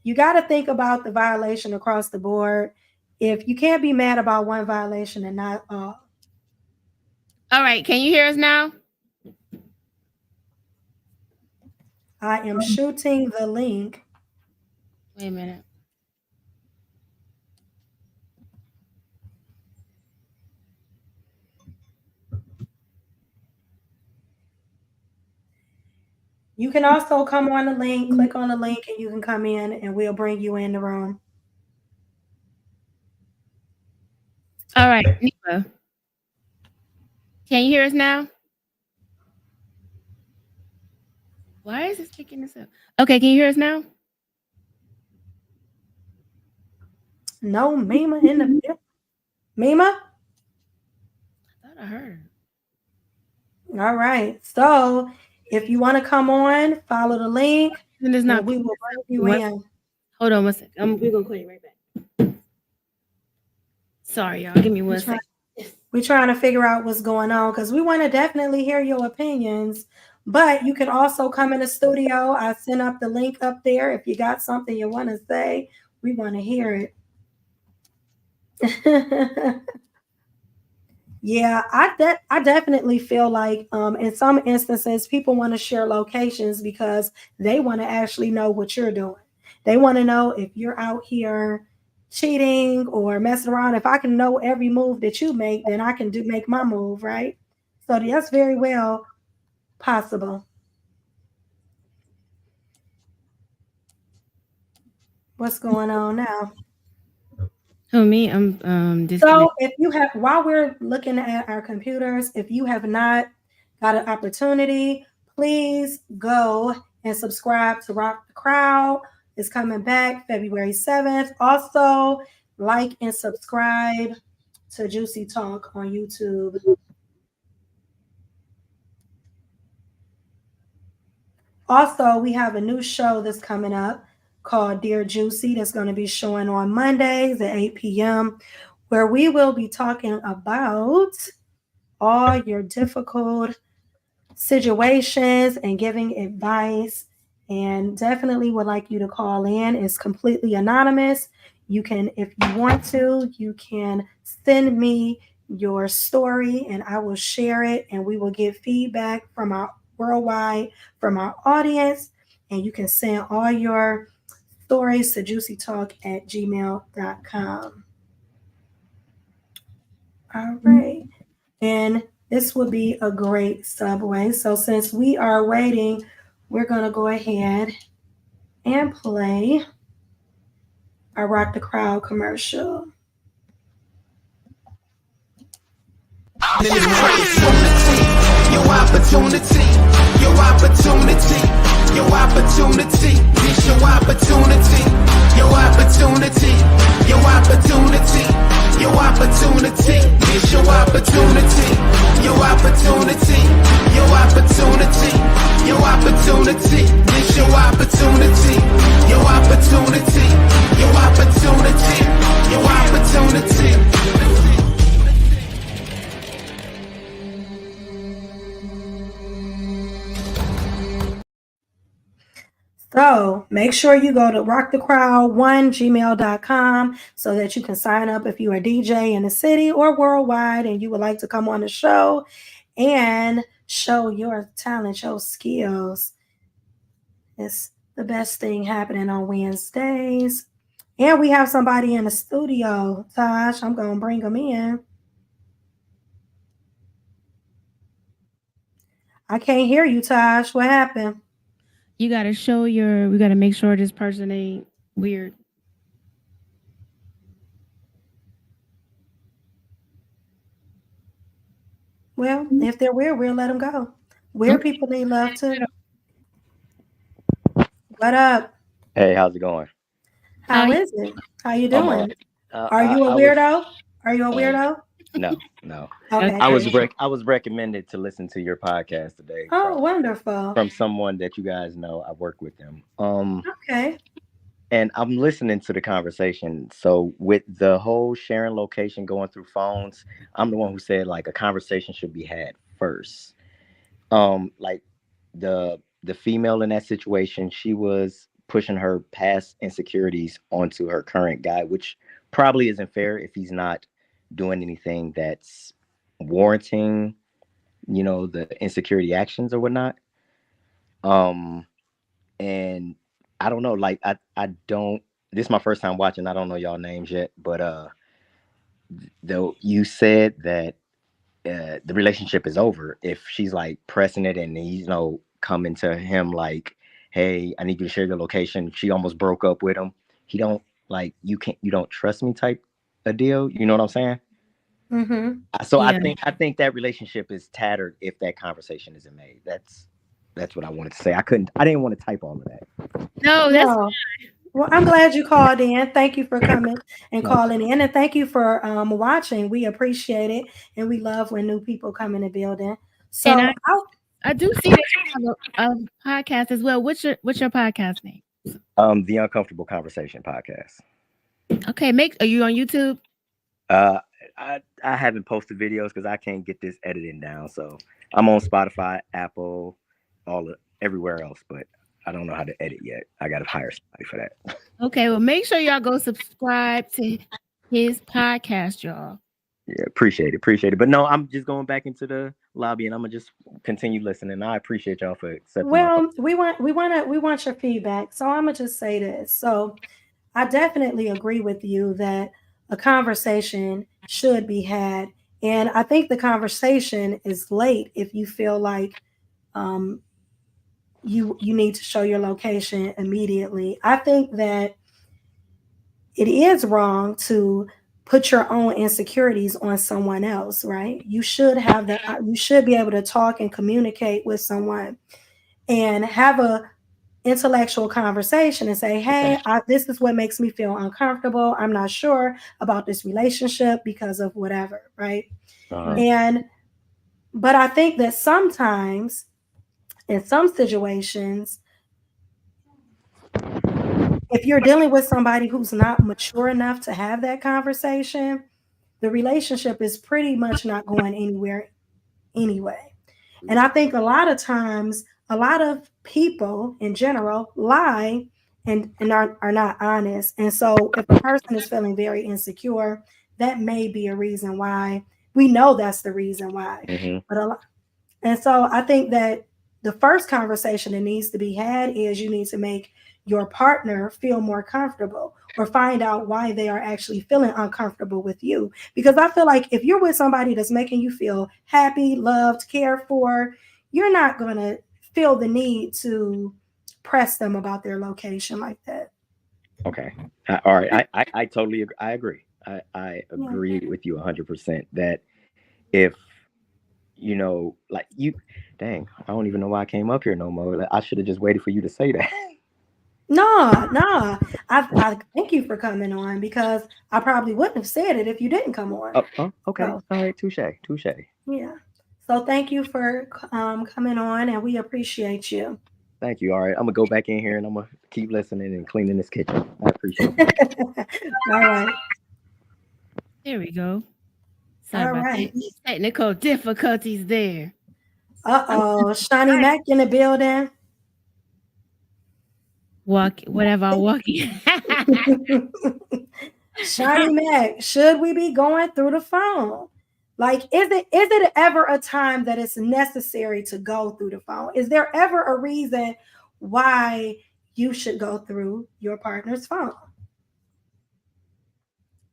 you got to think about the violation across the board. If you can't be mad about one violation and not all. All right, can you hear us now? I am shooting the link. Wait a minute. You can also come on the link, click on the link, and you can come in and we'll bring you in the room. All right, Nima. Can you hear us now? Why is this picking this up? Okay, can you hear us now? No, Mima in the Mima? I thought I heard. All right. So if you want to come on, follow the link. And it's not. We will bring you in. Hold on one second. We're gonna call you right back. Sorry, y'all. Give me one second. We're trying to figure out what's going on because we want to definitely hear your opinions. But you can also come in the studio. I sent up the link up there. If you got something you want to say, we want to hear it. Yeah, I definitely feel like in some instances people want to share locations because they want to actually know what you're doing. They want to know if you're out here cheating or messing around. If I can know every move that you make, then I can make my move, right? So that's very well possible. What's going on now? Oh, me, I'm So if you have, while we're looking at our computers, if you have not got an opportunity, please go and subscribe to Rock the Crowd. It's coming back February 7th. Also, like and subscribe to Juicy Talk on YouTube. Also, we have a new show that's coming up called Dear Juicy that's going to be showing on Mondays at 8 p.m. where we will be talking about all your difficult situations and giving advice, and definitely would like you to call in. It's completely anonymous. You can, if you want to, you can send me your story and I will share it and we will get feedback from our worldwide, from our audience, and you can send all your stories to juicytalk@gmail.com. All right. And this would be a great segue. So since we are waiting, we're going to go ahead and play our Rock the Crowd commercial. Your opportunity, your opportunity, your opportunity, it's your opportunity, your opportunity, your opportunity, your opportunity, it's your opportunity, your opportunity, your opportunity, your opportunity, it's your opportunity, your opportunity, So make sure you go to rockthecrowd1gmail.com so that you can sign up if you're a DJ in the city or worldwide and you would like to come on the show and show your talent, your skills. It's the best thing happening on Wednesdays. And we have somebody in the studio, Tosh. I'm going to bring them in. I can't hear you, Tosh. What happened? You got to show your, we got to make sure this person ain't weird. Well, if they're weird, we'll let them go. Weird people need love too. What up? Hey, how's it going? How is it? How you I'm doing? Uh, Are you a I was- weirdo? Are you a weirdo? no. Okay. I was recommended to listen to your podcast today. Oh, wonderful. From someone that you guys know. I work with them. Okay. And I'm listening to the conversation. So with the whole sharing location going through phones, I'm the one who said like a conversation should be had first. Like the female in that situation, she was pushing her past insecurities onto her current guy, which probably isn't fair if he's not doing anything that's warranting, the insecurity actions or whatnot. And I don't know, like I don't. This is my first time watching. I don't know y'all names yet, but though you said that the relationship is over if she's like pressing it and he's coming to him like, hey, I need you to share your location. She almost broke up with him. He don't like, you don't trust me type a deal. You know what I'm saying? Mm-hmm. So Yeah. I think that relationship is tattered if that conversation isn't made. That's what I wanted to say. I didn't want to type all of that. No, that's No. Well, I'm glad you called in. Thank you for coming and calling in, and thank you for watching. We appreciate it, and we love when new people come in the building. So And I do see that you have a podcast as well. What's your podcast name? The Uncomfortable Conversation podcast. Okay, are you on YouTube? I haven't posted videos because I can't get this editing down. So I'm on Spotify, Apple, everywhere else, but I don't know how to edit yet. I got to hire somebody for that. Okay, well, make sure y'all go subscribe to his podcast, y'all. Yeah, appreciate it. But no, I'm just going back into the lobby and I'm gonna just continue listening. I appreciate y'all for accepting. Well, we want your feedback. So I'm gonna just say this. So I definitely agree with you that a conversation should be had, and I think the conversation is late if you feel like you need to show your location immediately. I think that it is wrong to put your own insecurities on someone else, right? You should be able to talk and communicate with someone and have a intellectual conversation and say, hey, this is what makes me feel uncomfortable. I'm not sure about this relationship because of whatever, right? But I think that sometimes in some situations, if you're dealing with somebody who's not mature enough to have that conversation, the relationship is pretty much not going anywhere anyway. And I think a lot of times, a lot of people in general lie and are not honest. And so if a person is feeling very insecure, that may be a reason why. We know that's the reason why. Mm-hmm. And so I think that the first conversation that needs to be had is you need to make your partner feel more comfortable or find out why they are actually feeling uncomfortable with you. Because I feel like if you're with somebody that's making you feel happy, loved, cared for, you're not going to feel the need to press them about their location like that. Okay. All right. I totally agree. I agree. I agree with you 100% that if, like dang, I don't even know why I came up here no more. Like, I should have just waited for you to say that. No. I thank you for coming on because I probably wouldn't have said it if you didn't come on. Okay. So, all right. Touche. Yeah. So thank you for coming on, and we appreciate you. Thank you. All right. I'm going to go back in here and I'm going to keep listening and cleaning this kitchen. I appreciate it. All right. There we go. Sorry All about right. the technical difficulties there. Shawnee Mack in the building. whatever I'm walking. Shiny Mac, should we be going through the phone? Like, is it ever a time that it's necessary to go through the phone? Is there ever a reason why you should go through your partner's phone?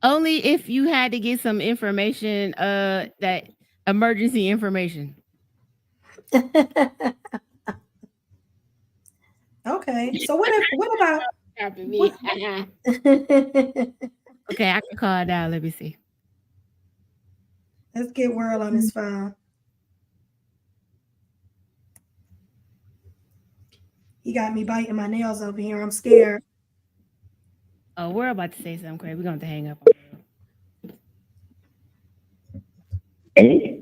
Only if you had to get some information, that emergency information. Okay, so what about Okay, I can call it down. Let me see. let's get World on his phone. He got me biting my nails over here. I'm scared. Oh, we're about to say something crazy. We're going to hang up. Hello.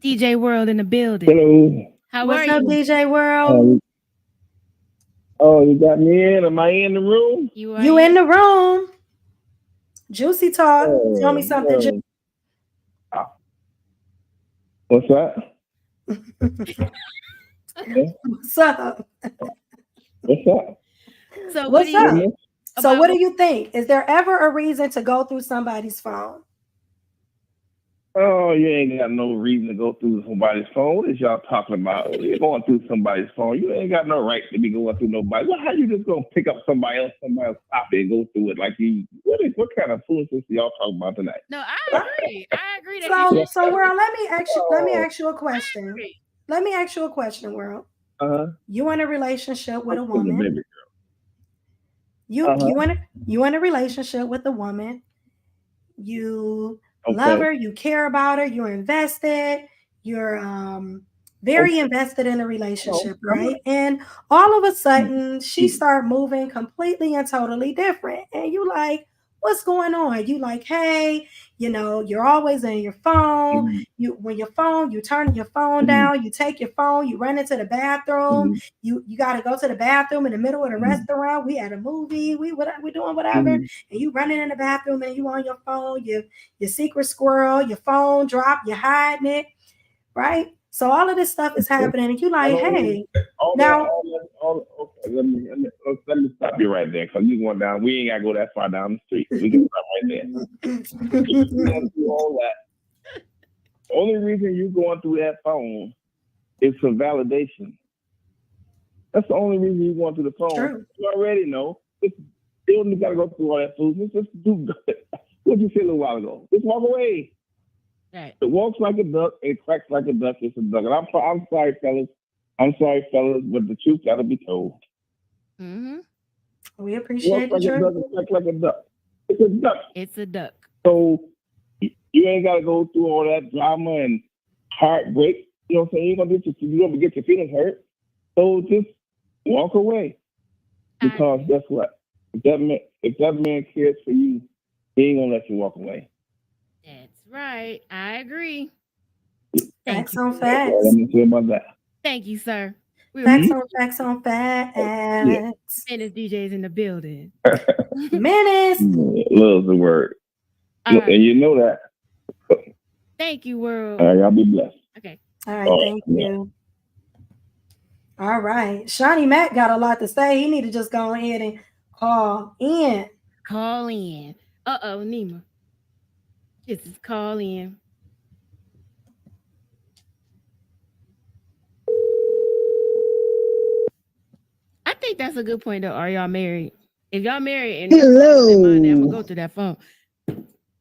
DJ World in the building. Hello. How What's are up, you? DJ World? Oh, you got me in? Am I in the room? You are You in the room? Juicy talk. Tell me something. What's that? What's up? What's up? So what What's do you up? think So about- what do you think? Is there ever a reason to go through somebody's phone? Oh, you ain't got no reason to go through somebody's phone. What is y'all talking about? You're going through somebody's phone. You ain't got no right to be going through nobody. Well, how you just gonna pick up somebody else's copy and go through it like you? What kind of foolishness y'all talking about tonight? No, I agree. I agree that you So World, let me ask you a question. Let me ask you a question, World. You in a relationship with a woman. Baby girl. You in a relationship with a woman. You love her, you care about her, you're invested, you're very invested in a relationship, right? And all of a sudden she start moving completely and totally different. And you like, what's going on? You like, hey, you're always in your phone. You turn your phone down, you take your phone, you run into the bathroom, you got to go to the bathroom in the middle of the restaurant. We at a movie, we doing whatever, and you running in the bathroom and you on your phone, your secret squirrel, your phone drop, you're hiding it, right? So all of this stuff is happening, and you like, hey, now. Okay, let me stop you right there, because you going down. We ain't gotta go that far down the street. We can stop right there. You do all that. Only reason you going through that phone is for validation. That's the only reason you going through the phone. True. You already know. You don't gotta go through all that foolishness. Just do what you said a little while ago. Just walk away. Right. It walks like a duck, it quacks like a duck, it's a duck. And I'm sorry, fellas. I'm sorry, fellas, but the truth gotta be told. Mm-hmm. We appreciate the truth. It quacks like a duck. It's a duck. It's a duck. So you ain't gotta go through all that drama and heartbreak. You know what I'm saying? You're gonna get your feelings hurt. So just walk away. Because guess what? If that man cares for you, he ain't gonna let you walk away. That's right. I agree. Facts on facts. Let me say about that. Thank you, sir. Facts on facts. Menace DJs in the building. Menace. Love's the word. Right. And you know that. Thank you, World. All right, y'all be blessed. Okay. All right, thank you. All right. Shawnee Mac got a lot to say. He need to just go ahead and call in. Call in. Uh-oh, Nima. This is call in. I think that's a good point, though. Are y'all married? If y'all married and Hello. I'm gonna go through that phone.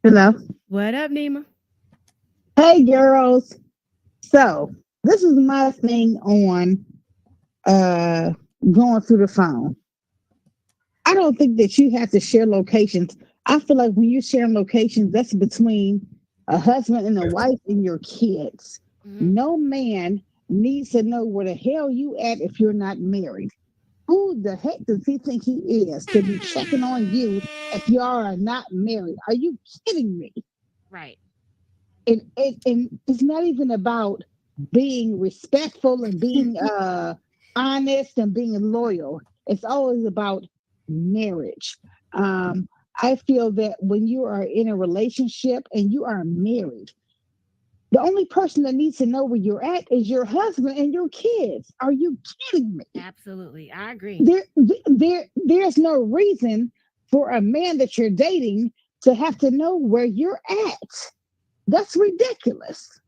Hello. What up, Nima? Hey, girls. So this is my thing on going through the phone. I don't think that you have to share locations. I feel like when you're sharing locations, that's between a husband and a wife and your kids. Mm-hmm. No man needs to know where the hell you at if you're not married. Who the heck does he think he is to be checking on you if you are not married? Are you kidding me? Right. And it's not even about being respectful and being honest and being loyal. It's always about marriage. I feel that when you are in a relationship and you are married, The only person that needs to know where you're at is your husband and your kids. Are you kidding me? Absolutely. I agree. There's no reason for a man that you're dating to have to know where you're at. That's ridiculous.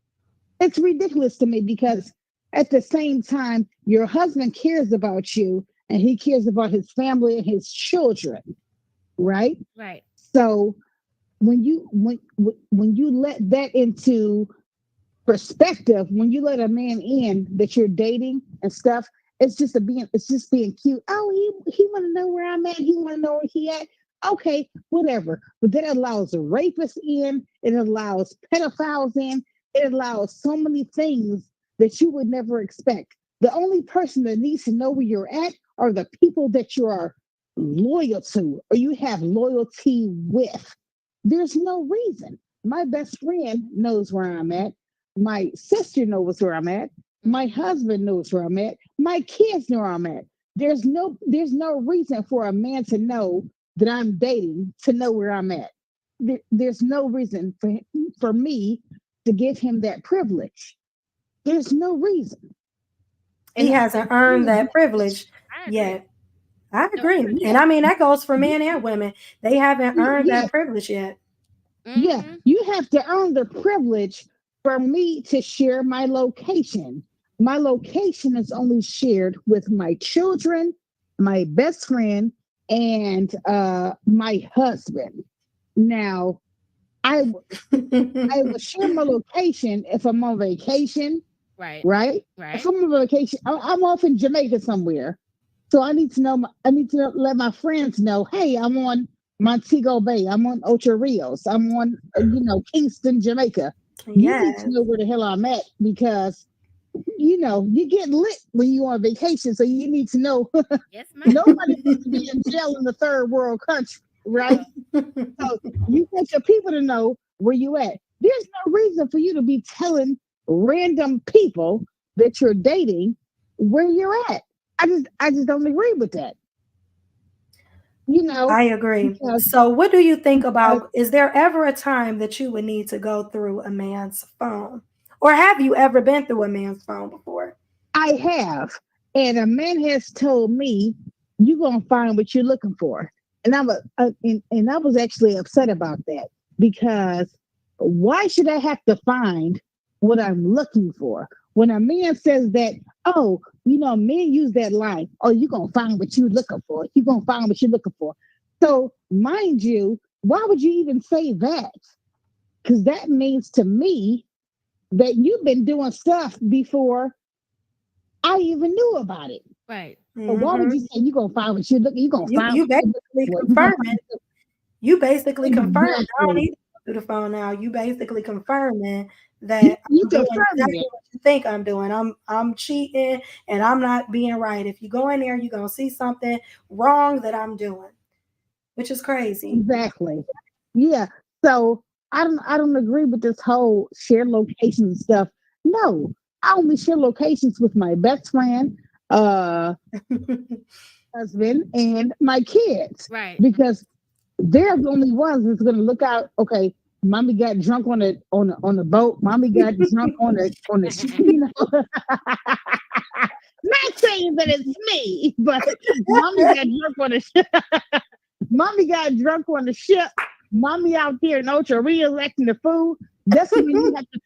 It's ridiculous to me because at the same time, your husband cares about you and he cares about his family and his children, right? Right. So when you let that into perspective, when you let a man in that you're dating and stuff, it's just being cute. Oh, he want to know where I'm at. He want to know where he at. Okay, whatever. But that allows rapists in. It allows pedophiles in. It allows so many things that you would never expect. The only person that needs to know where you're at are the people that you are loyal to or you have loyalty with. There's no reason. My best friend knows where I'm at. My sister knows where I'm at. My husband knows where I'm at. My kids know where I'm at. There's no reason for a man to know that I'm dating to know where I'm at. There's no reason for me to give him that privilege. There's no reason. He hasn't earned that privilege yet. I agree. And I mean, that goes for men and women. They haven't earned that privilege yet. Yeah, you have to earn the privilege for me to share my location. My location is only shared with my children, my best friend, and my husband. Now, I will share my location if I'm on vacation. Right. Right. If I'm on vacation, I'm off in Jamaica somewhere. So I need to know. I need to let my friends know. Hey, I'm on Montego Bay. I'm on Ocho Rios. I'm on, Kingston, Jamaica. You need to know where the hell I'm at because, you get lit when you're on vacation. So you need to know. Yes, ma'am. Nobody's going to be in jail in the third world country, right? So you want your people to know where you at. There's no reason for you to be telling random people that you're dating where you're at. I just don't agree with that. I agree. So what do you think about, is there ever a time that you would need to go through a man's phone? Or have you ever been through a man's phone before? I have. And a man has told me, you're going to find what you're looking for. And I was actually upset about that because why should I have to find what I'm looking for? When a man says that, men use that line, you're going to find what you're looking for. You're going to find what you're looking for. So, mind you, why would you even say that? Because that means to me that you've been doing stuff before I even knew about it. Right. So why would you say you're going to find what you're looking? You're going to find you basically confirming. You basically confirming. I don't need to go through the phone now. You basically confirming that you I'm doing exactly what you think I'm doing. I'm cheating and I'm not being right. If you go in there, you're gonna see something wrong that I'm doing, which is crazy. Exactly. Yeah. So I don't agree with this whole share location stuff. No, I only share locations with my best friend, husband, and my kids. Right. Because they're the only ones that's gonna look out. Okay, mommy got drunk on the boat. Mommy got drunk on the ship. Not saying that it's me, but mommy got drunk on the ship. Mommy got drunk on the ship. Mommy out there in Ocho Rios acting the fool. That's when you have to,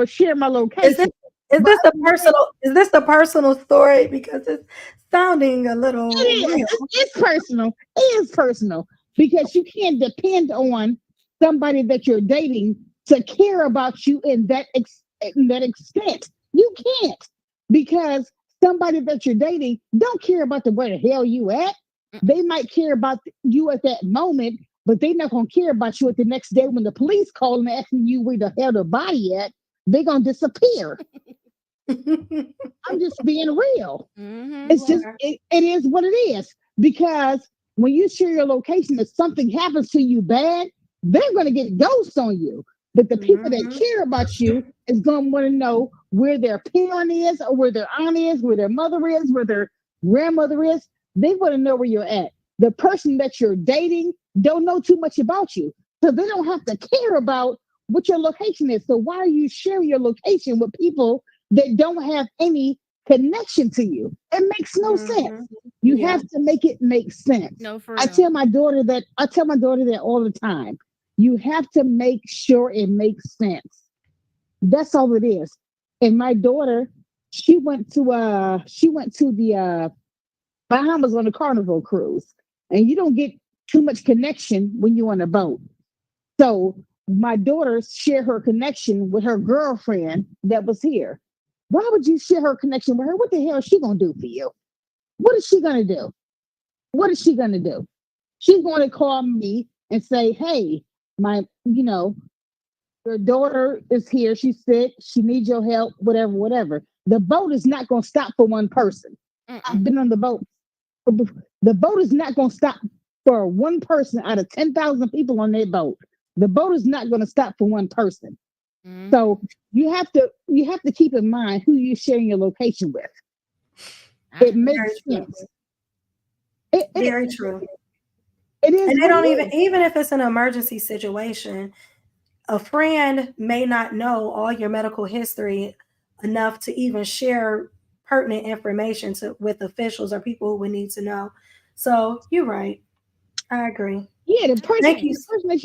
share my location. Is this the personal story? Because it's sounding a little. It's personal. It is personal because you can't depend on somebody that you're dating to care about you in that extent. You can't, because somebody that you're dating don't care about where the hell you at. They might care about you at that moment, but they're not gonna care about you at the next day when the police call and asking you where the hell the body at. They're gonna disappear. I'm just being real. Mm-hmm. It's just it is what it is, because when you share your location, if something happens to you bad, they're going to get ghosts on you. But the people that care about you is going to want to know where their parent is, or where their aunt is, where their mother is, where their grandmother is. They want to know where you're at. The person that you're dating don't know too much about you, so they don't have to care about what your location is. So why are you sharing your location with people that don't have any connection to you? It makes no sense. You Yeah. have to make it make sense. No, for I real. tell my daughter that all the time. You have to make sure it makes sense. That's all it is. And my daughter, she went to the Bahamas on a Carnival cruise, and you don't get too much connection when you're on a boat. So my daughter shared her connection with her girlfriend that was here. Why would you share her connection with her? What the hell is she gonna do for you? What is she gonna do? What is she gonna do? She's going to call me and say, "Hey, your daughter is here. She's sick. She needs your help. Whatever, whatever." The boat is not going to stop for one person. I've been on the boat. The boat is not going to stop for one person out of 10,000 people on that boat. The boat is not going to stop for one person. Mhm. So you have to keep in mind who you're sharing your location with. It makes Very true. sense. Very true. It is. And they what don't it is. even if it's an emergency situation, a friend may not know all your medical history enough to even share pertinent information with officials or people who would need to know. So you're right. I agree. Yeah, the person that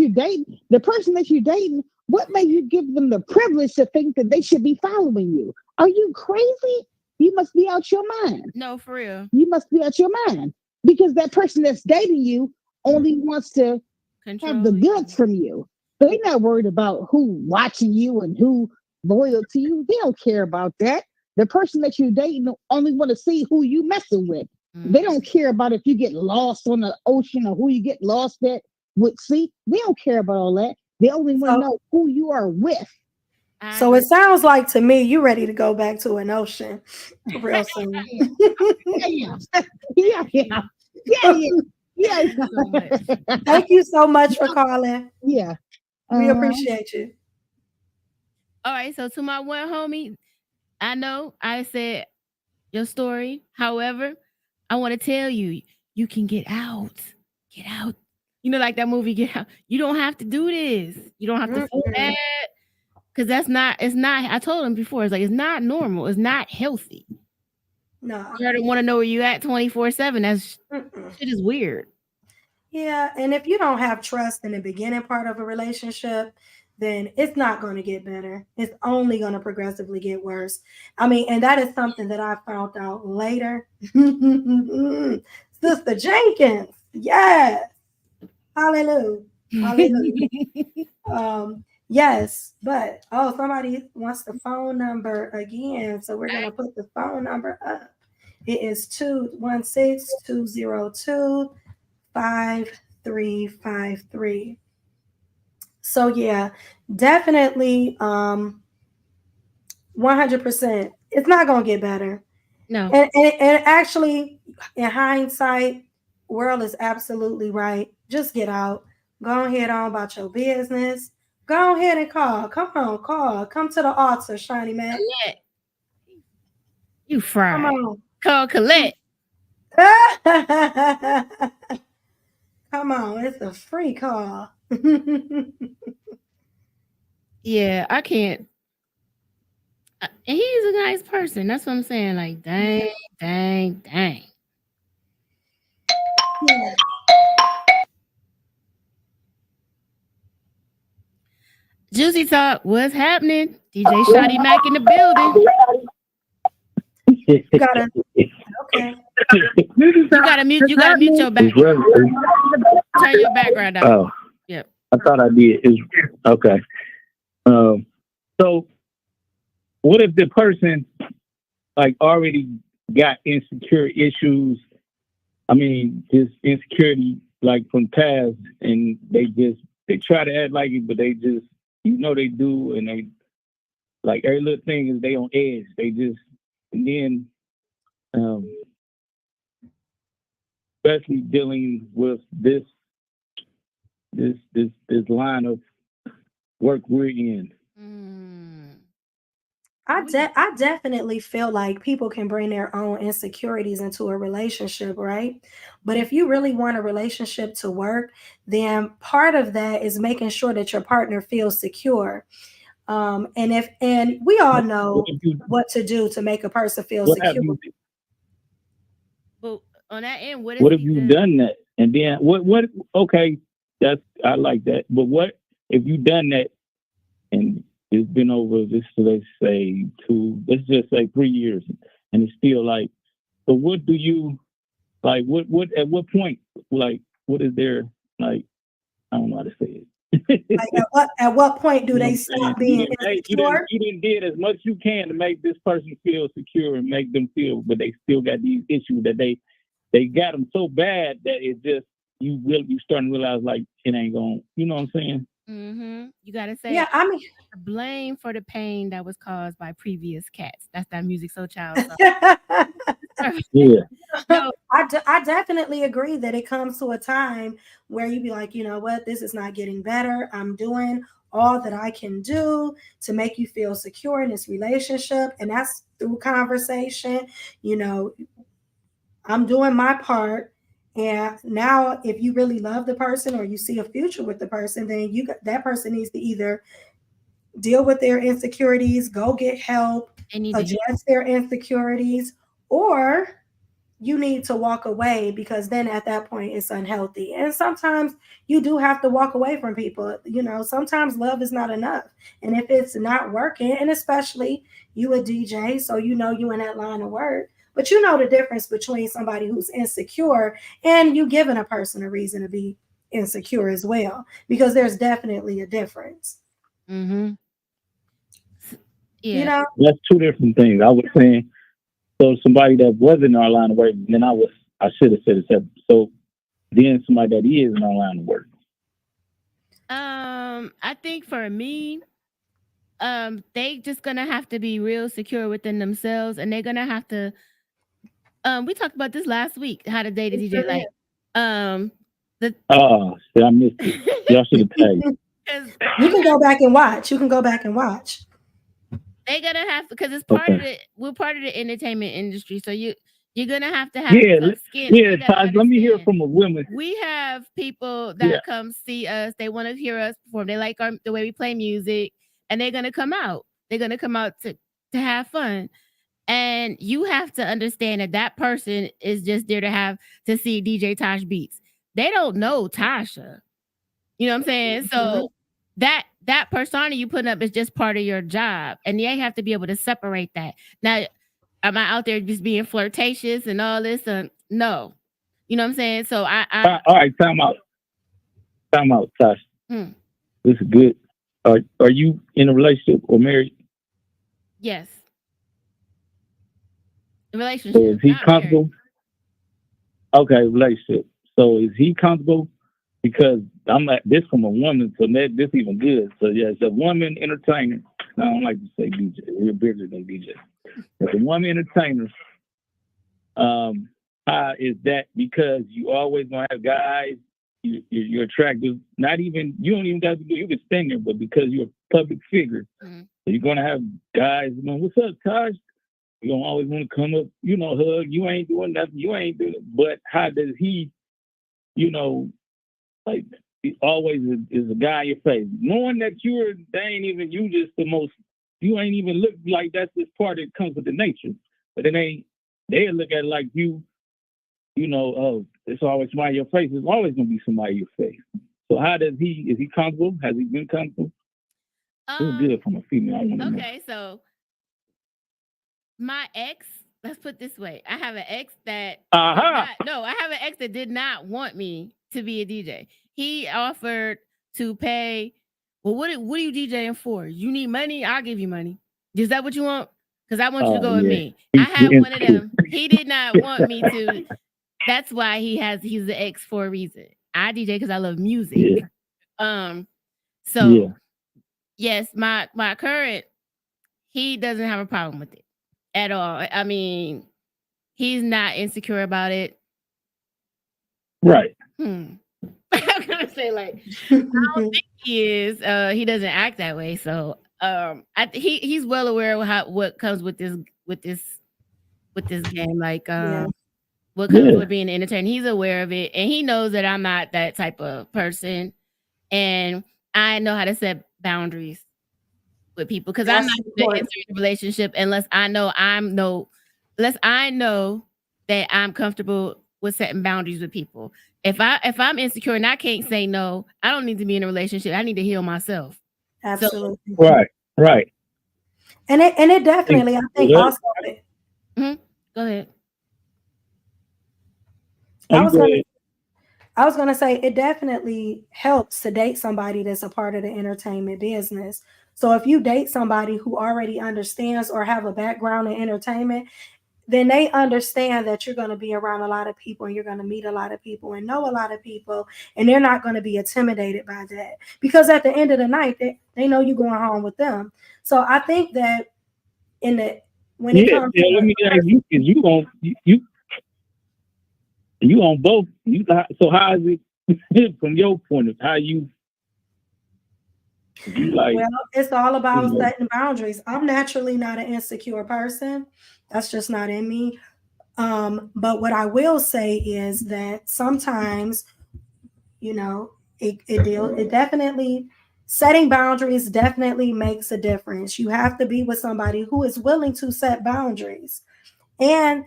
you're dating, what made you give them the privilege to think that they should be following you? Are you crazy? You must be out your mind. No, for real. You must be out your mind, because that person that's dating you only wants to have the Control you. goods from you. They're not worried about who watching you and who loyal to you. They don't care about that. The person that you're dating only want to see who you messing with. They don't care about if you get lost on the ocean or who you get lost at with sea. They don't care about all that. They only want to know who you are with. So it sounds like to me you ready to go back to an ocean real soon. Yeah. So much. Thank you so much for calling. Yeah. We appreciate you. All right, so to my one homie, I know I said your story. However, I want to tell you, you can get out. Get out. You know, like that movie, Get Out. You don't have to do this. You don't have to feel bad. Because it's not, I told him before, it's like, it's not normal. It's not healthy. No. You don't want to know where you at 24/7. That's shit is weird. Yeah, and if you don't have trust in the beginning part of a relationship, then it's not going to get better. It's only going to progressively get worse. I mean, and that is something that I found out later. Sister Jenkins, yes. Hallelujah. Hallelujah. Yes, but somebody wants the phone number again. So we're going to put the phone number up. It is 216-202-5353. So yeah, definitely 100%. It's not gonna get better. No. And actually, in hindsight, World is absolutely right. Just get out. Go ahead on about your business. Go ahead and call. Come on, call. Come to the altar, Shiny Man. Colette. You fried. Come on. Call Colette. Come on, it's a free call. Yeah, I can't. And he's a nice person. That's what I'm saying. Like, dang. Yeah. Juicy Talk, what's happening? DJ Shotty Mac in the building. You gotta okay. You gotta mute your back. Turn your background down. Oh, Yep. I thought I did. Okay. So what if the person like already got insecure issues? I mean, just insecurity like from past, and they try to act like it, but they just, they do, and they like every little thing is they on edge. They just, and then especially dealing with this line of work we're in. I definitely feel like people can bring their own insecurities into a relationship, right? But if you really want a relationship to work, then part of that is making sure that your partner feels secure. And we all What know have you? what to do to make a person feel What have secure. you? But on that end, what What if have he you just done that? And then what? Okay, that's I like that. But what if you done that and it's been over this? Let's say let's just say 3 years, and it's still like. So what do you like? What at what point? Like what is there? Like I don't know how to say it. Like at what point do You know what they I'm saying? stop being insecure? You didn't did as much you can to make this person feel secure and make them feel, but they still got these issues that they got them so bad that it just you starting to realize like it ain't going. You know what I'm saying? you gotta say Yeah, I mean, blame for the pain that was caused by previous cats. That's that Music Soul Child song. Yeah. No, I definitely agree that it comes to a time where you be like, you know what, this is not getting better. I'm doing all that I can do to make you feel secure in this relationship. And that's through conversation. You know, I'm doing my part. And now, if you really love the person or you see a future with the person, then that person needs to either deal with their insecurities, go get help, they need to address their insecurities, or you need to walk away because then at that point it's unhealthy. And sometimes you do have to walk away from people. You know, sometimes love is not enough. And if it's not working, and especially you a DJ, so you know you in that line of work, but you know the difference between somebody who's insecure and you giving a person a reason to be insecure as well, because there's definitely a difference. Mm-hmm. You Yeah. know, That's two different things. I was saying so somebody that wasn't in our line of work, then I should have said it. So then somebody that is in our line of work. I think for me, they just gonna have to be real secure within themselves, and they're gonna have to. We talked about this last week. How to date a DJ, like, the Oh, I missed it. Y'all should have tagged. you can go back and watch. You can go back and watch. They gonna have to, because it's part of Okay. we're part of the entertainment industry, so you're gonna have to have Yeah, tough skin. yeah, You gotta Taj, let me hear understand. from a woman. We have people that Yeah. come see us. They want to hear us perform. They like the way we play music, and they're gonna come out. They're gonna come out to have fun. And you have to understand that that person is just there to see DJ Tosh Beats. They don't know Tasha. You know what I'm saying? So that persona you put up is just part of your job, and you have to be able to separate that. Now, am I out there just being flirtatious and all this? No, you know what I'm saying. So I All right, time out, Tosh. Hmm. This is good. Are you in a relationship or married? yes, So relationship. is he not married. comfortable? Okay, relationship. So is he comfortable? Because I'm like this from a woman, so this even good. So yeah, it's a woman entertainer. I don't like to say DJ. We're bigger than DJ. It's a woman entertainer. How is that? Because you always gonna have guys. You're attractive. Not even you don't even got to do. You can stand there, but because you're a public figure, Mhm. so you're gonna have guys. You know, what's up, Taj? You don't always want to come up, hug. You ain't doing nothing. You ain't doing it. But how does he, like, he always is a guy in your face, knowing that you just the most, you ain't even look like that's this part that comes with the nature. But then they look at it like oh, it's always somebody in your face. There's always gonna be somebody in your face. So how does is he comfortable? Has he been comfortable? It's good from a female. I want to know. Okay, so my ex, let's put it this way. I have an ex that I have an ex that did not want me to be a DJ. He offered to pay. Well, what are you DJing for? You need money? I'll give you money. Is that what you want? Because I want you to go with me. I had one of them. He did not want me to. That's why he's the ex for a reason. I DJ because I love music. Yeah. So yes, my current, he doesn't have a problem with it at all. I mean, he's not insecure about it. Right. I'm gonna say, like, I don't think he is. He doesn't act that way. So he's well aware of what comes with this game, like Yeah. what comes Yeah. with being an entertainer. He's aware of it, and he knows that I'm not that type of person, and I know how to set boundaries with people because I'm That's not going to important. enter a relationship unless I know that I'm comfortable with setting boundaries with people. If I'm insecure and I can't say no, I don't need to be in a relationship. I need to heal myself. Absolutely. Right. And it definitely, I think Yeah. also, Go ahead. I was gonna say it definitely helps to date somebody that's a part of the entertainment business. So if you date somebody who already understands or have a background in entertainment, then they understand that you're going to be around a lot of people and you're going to meet a lot of people and know a lot of people, and they're not going to be intimidated by that, because at the end of the night they know you're going home with them. So I think that when it comes to let me ask you, because you on both. So how is it from your point of how you like? Well, it's all about setting boundaries. I'm naturally not an insecure person. That's just not in me. But what I will say is that sometimes, it definitely, setting boundaries definitely makes a difference. You have to be with somebody who is willing to set boundaries and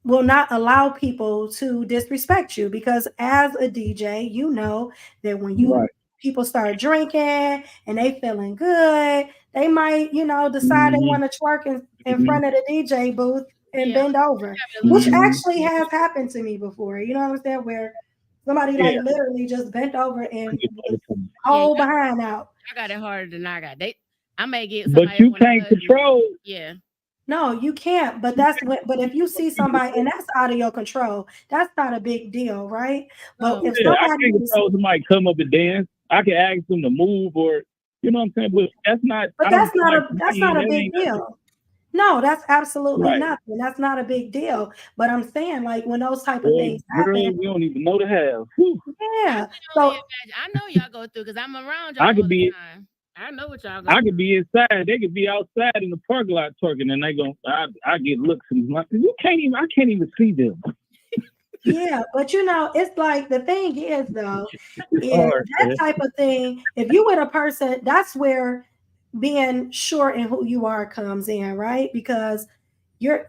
will not allow people to disrespect you, because as a DJ, you know that when people start drinking and they feeling good, they might, decide they want to twerk in front of the DJ booth and bend over, which actually has happened to me before. You know what I'm saying? Where somebody literally just bent over and whole behind out. I got it harder than I got. I may get But you can't control. Yeah. No, you can't. But but if you see somebody and that's out of your control, that's not a big deal, right? But if I can't control somebody come up and dance. I can ask them to move, or you know what I'm saying. But that's not. But that's not a big deal. No, that's absolutely nothing. That's not a big deal. But I'm saying, like, when those type of things happen, we don't even know the hell. Yeah. So I know y'all go through because I'm around y'all all the time. I know what y'all. I could be inside. They could be outside in the parking lot twerking, and I get looks and I can't even see them. Yeah, but it's like the thing is though, that type of thing. If you with a person, that's where being sure in who you are comes in, right? Because being a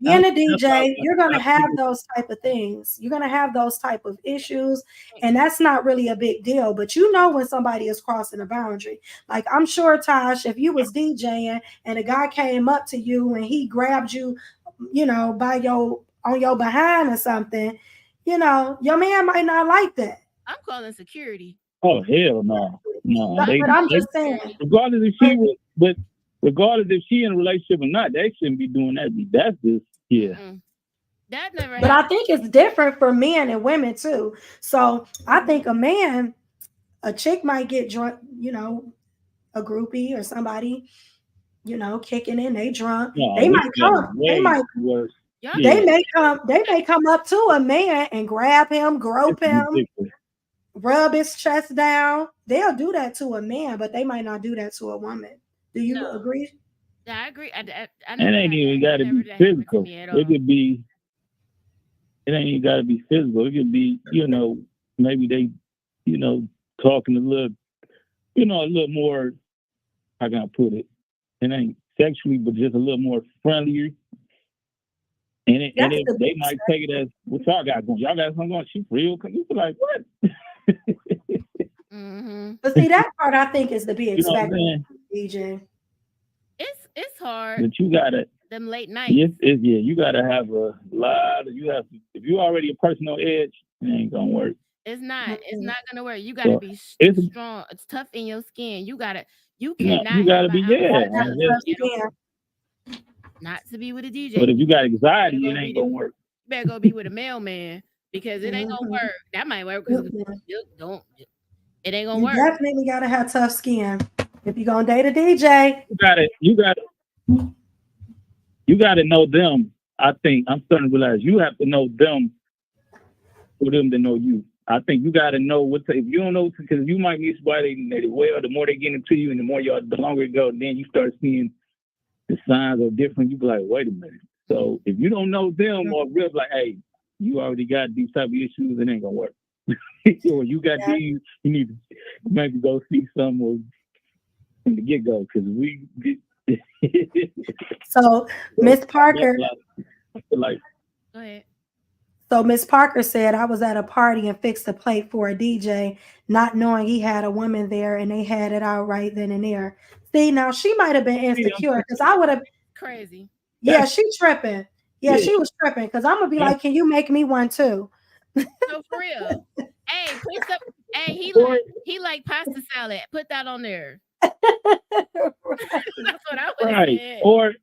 DJ, you're going to have those type of things. You're going to have those type of issues. And that's not really a big deal. But when somebody is crossing a boundary. Like, I'm sure, Tosh, if you was DJing and a guy came up to you and he grabbed you, on your behind or something, your man might not like that. I'm calling security. Oh, hell no. No. But I'm just saying. Regardless if she in a relationship or not, they shouldn't be doing that. That's just, That never But I think it's different for men and women too. So I think a chick might get drunk, a groupie or somebody, kicking in, they drunk. No, they may come up to a man and grab him, grope him, rub his chest down. They'll do that to a man, but they might not do that to a woman. Do you agree? Yeah, I agree. It ain't even got to be physical. It could be. It ain't even got to be physical. It could be, maybe they, talking a little more. How can I put it? It ain't sexually, but just a little more friendlier. And they might take it as, what y'all got going? Y'all got something going? She real? Cause you be like, what? But see, that part I think is to be expected, DJ. It's hard. But you gotta them late nights. You gotta have a lot. If you already a person on edge, it ain't gonna work. It's not gonna work. You gotta be strong. It's tough in your skin. You cannot. You gotta be not to be with a DJ. But if you got anxiety, it ain't gonna work. You better go be with a mailman because it ain't gonna work. That might work because it ain't gonna work. You definitely gotta have tough skin if you're gonna date a DJ. You gotta know them. I think I'm starting to realize you have to know them for them to know you. I think you got to know what if you don't know, because you might meet somebody that well, the more they get into you and the longer it goes, then you start seeing the signs are different. You be like, wait a minute. So if you don't know them or real, like, hey, you already got these type of issues, it ain't gonna work. Or you got these, you need to maybe go see some or from the get go, because we. So Miss Parker. Like, Go ahead. So Miss Parker said, I was at a party and fixed a plate for a DJ, not knowing he had a woman there, and they had it out right then and there. See, now she might have been insecure, because I would have. Crazy. Yeah, she tripping. Yeah, she was tripping, because I'm gonna be like, can you make me one too? So for real. Hey, put some. Hey, he like pasta salad. Put that on there. That's what I would have said. Or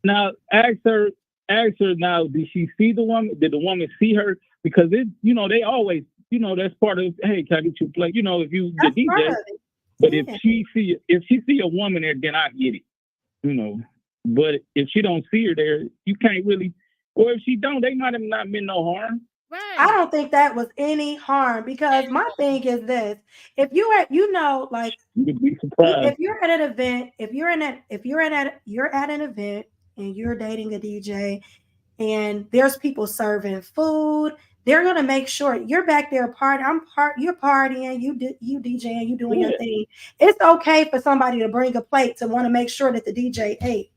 now ask her now, did she see the woman? Did the woman see her? Because they always, that's part of, hey, can I get you a plate? If you the DJ. But if she see a woman there, then I get it. But if she don't see her there, you can't really, or if she don't, they might have not been no harm. Right. I don't think that was any harm, because my thing is this: if you're at, like, you'd be surprised. If you're at an event, you're at an event and you're dating a DJ, and there's people serving food, they're gonna make sure you're back there you're partying, you DJing, you doing your thing. It's okay for somebody to bring a plate to want to make sure that the DJ ate.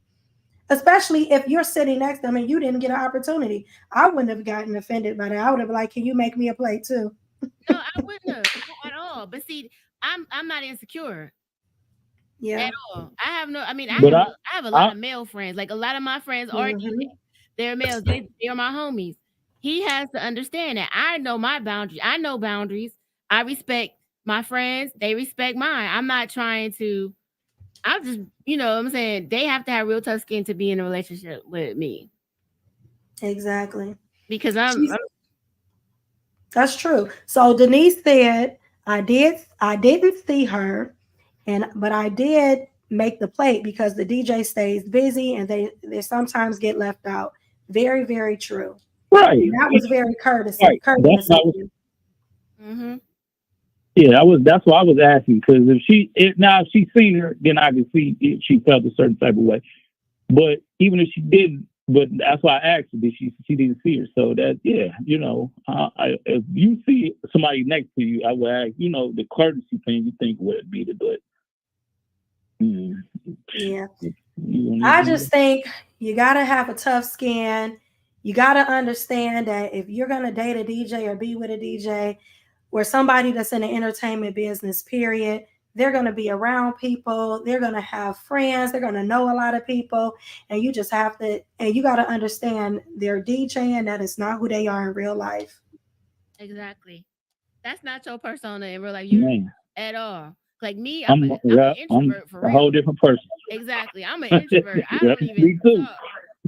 Especially if you're sitting next to them and you didn't get an opportunity. I wouldn't have gotten offended by that. I would have been like, can you make me a plate too? No, I wouldn't have at all. But see, I'm not insecure. Yeah. At all. I have a lot of male friends. Like, a lot of my friends are they're males. They are my homies. He has to understand that I know my boundaries. I know boundaries. I respect my friends. They respect mine. I'm not trying to. I'm just, what I'm saying, they have to have real tough skin to be in a relationship with me. Exactly. Because that's true. So Denise said, I didn't see her, but I did make the plate because the DJ stays busy and they sometimes get left out. Very, very true. Right. And that was very courteous. Right. Yeah, that's why I was asking, because if she's seen her, then I can see if she felt a certain type of way. But even if she didn't, but that's why I asked her, she didn't see her. So that, if you see somebody next to you, I would ask, the courtesy thing you think would be to do it. Yeah. I just think you got to have a tough skin. You got to understand that if you're going to date a DJ or be with a DJ, or somebody that's in the entertainment business, period, they're going to be around people. They're going to have friends. They're going to know a lot of people. And you just have to, and you got to understand they're DJing. That is not who they are in real life. Exactly. That's not your persona in real life at all. Like me, I'm an introvert for real. A whole different person. Exactly. I'm an introvert. I don't even talk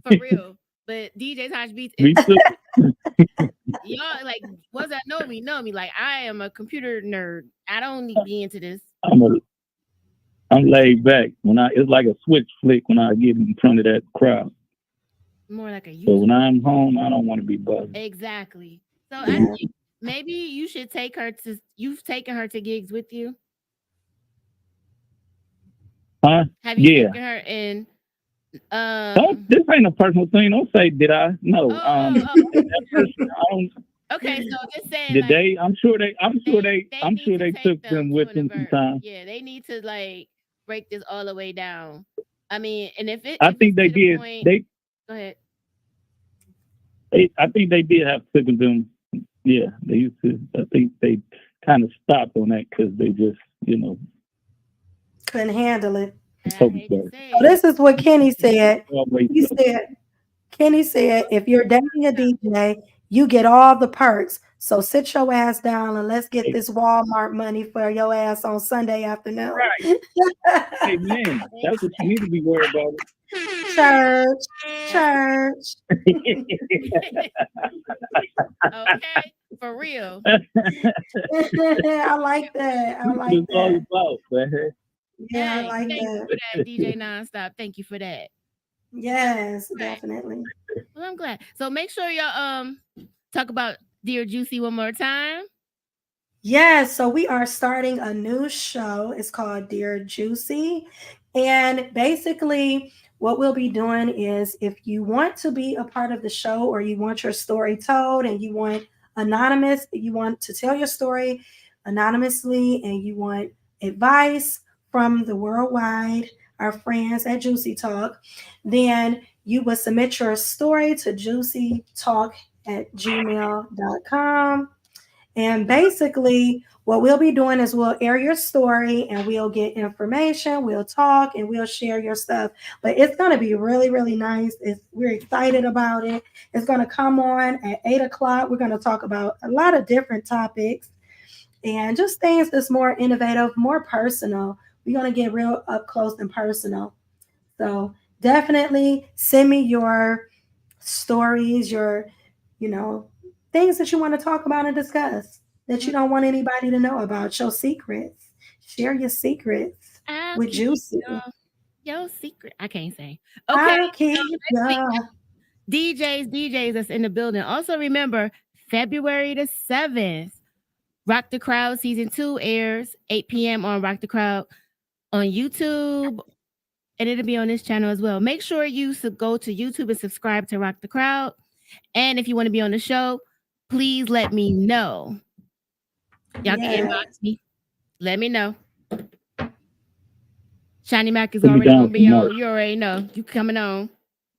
for real. But DJ Taj Beats, y'all, like, ones that know me. Like, I am a computer nerd. I don't need to be into this. I'm laid back. It's like a switch flick when I get in front of that crowd. More like a user. So when I'm home, I don't want to be buzzed. Exactly. So I think maybe you should you've taken her to gigs with you? Huh? Have you taken her in? This ain't a personal thing. Don't say did I? No. Okay, so just saying. Did they? I'm sure they took them with them sometime. Yeah, they need to like break this all the way down. I mean, and I think they did. Go ahead. I think they did have to take them. Yeah, they used to. I think they kind of stopped on that because they just, couldn't handle it. So this is what Kenny said. Kenny said, if you're dating a DJ, you get all the perks. So sit your ass down and let's get this Walmart money for your ass on Sunday afternoon. Right. Hey, man, that's what you need to be worried about. Church. Okay, for real. I like that. All about, man. Yeah, I like thank that. you for that, DJ Nonstop. Thank you for that. Yes, definitely. Well, I'm glad. So make sure y'all talk about Dear Juicy one more time? Yes, so we are starting a new show. It's called Dear Juicy. And basically, what we'll be doing is if you want to be a part of the show or you want your story told and you want you want to tell your story anonymously and you want advice from the worldwide, our friends at Juicy Talk, then you will submit your story to juicytalk@gmail.com. And basically, what we'll be doing is we'll air your story and we'll get information, we'll talk, and we'll share your stuff. But it's going to be really, really nice. We're excited about it. It's going to come on at 8 o'clock. We're going to talk about a lot of different topics and just things that's more innovative, more personal. We're going to get real up close and personal. So definitely send me your stories, your, things that you want to talk about and discuss that you don't want anybody to know about, your secrets. Share your secrets with Juicy. Your secret. I can't say. I'll Okay. keep ya. DJs that's in the building. Also remember, February the 7th, Rock the Crowd Season 2 airs, 8 p.m. on Rock the Crowd on YouTube. And it'll be on this channel as well. Make sure you go to YouTube and subscribe to Rock the Crowd. And if you want to be on the show, please let me know. Y'all can inbox me. Let me know. Shiny Mac is already going to be on. You already know. You coming on.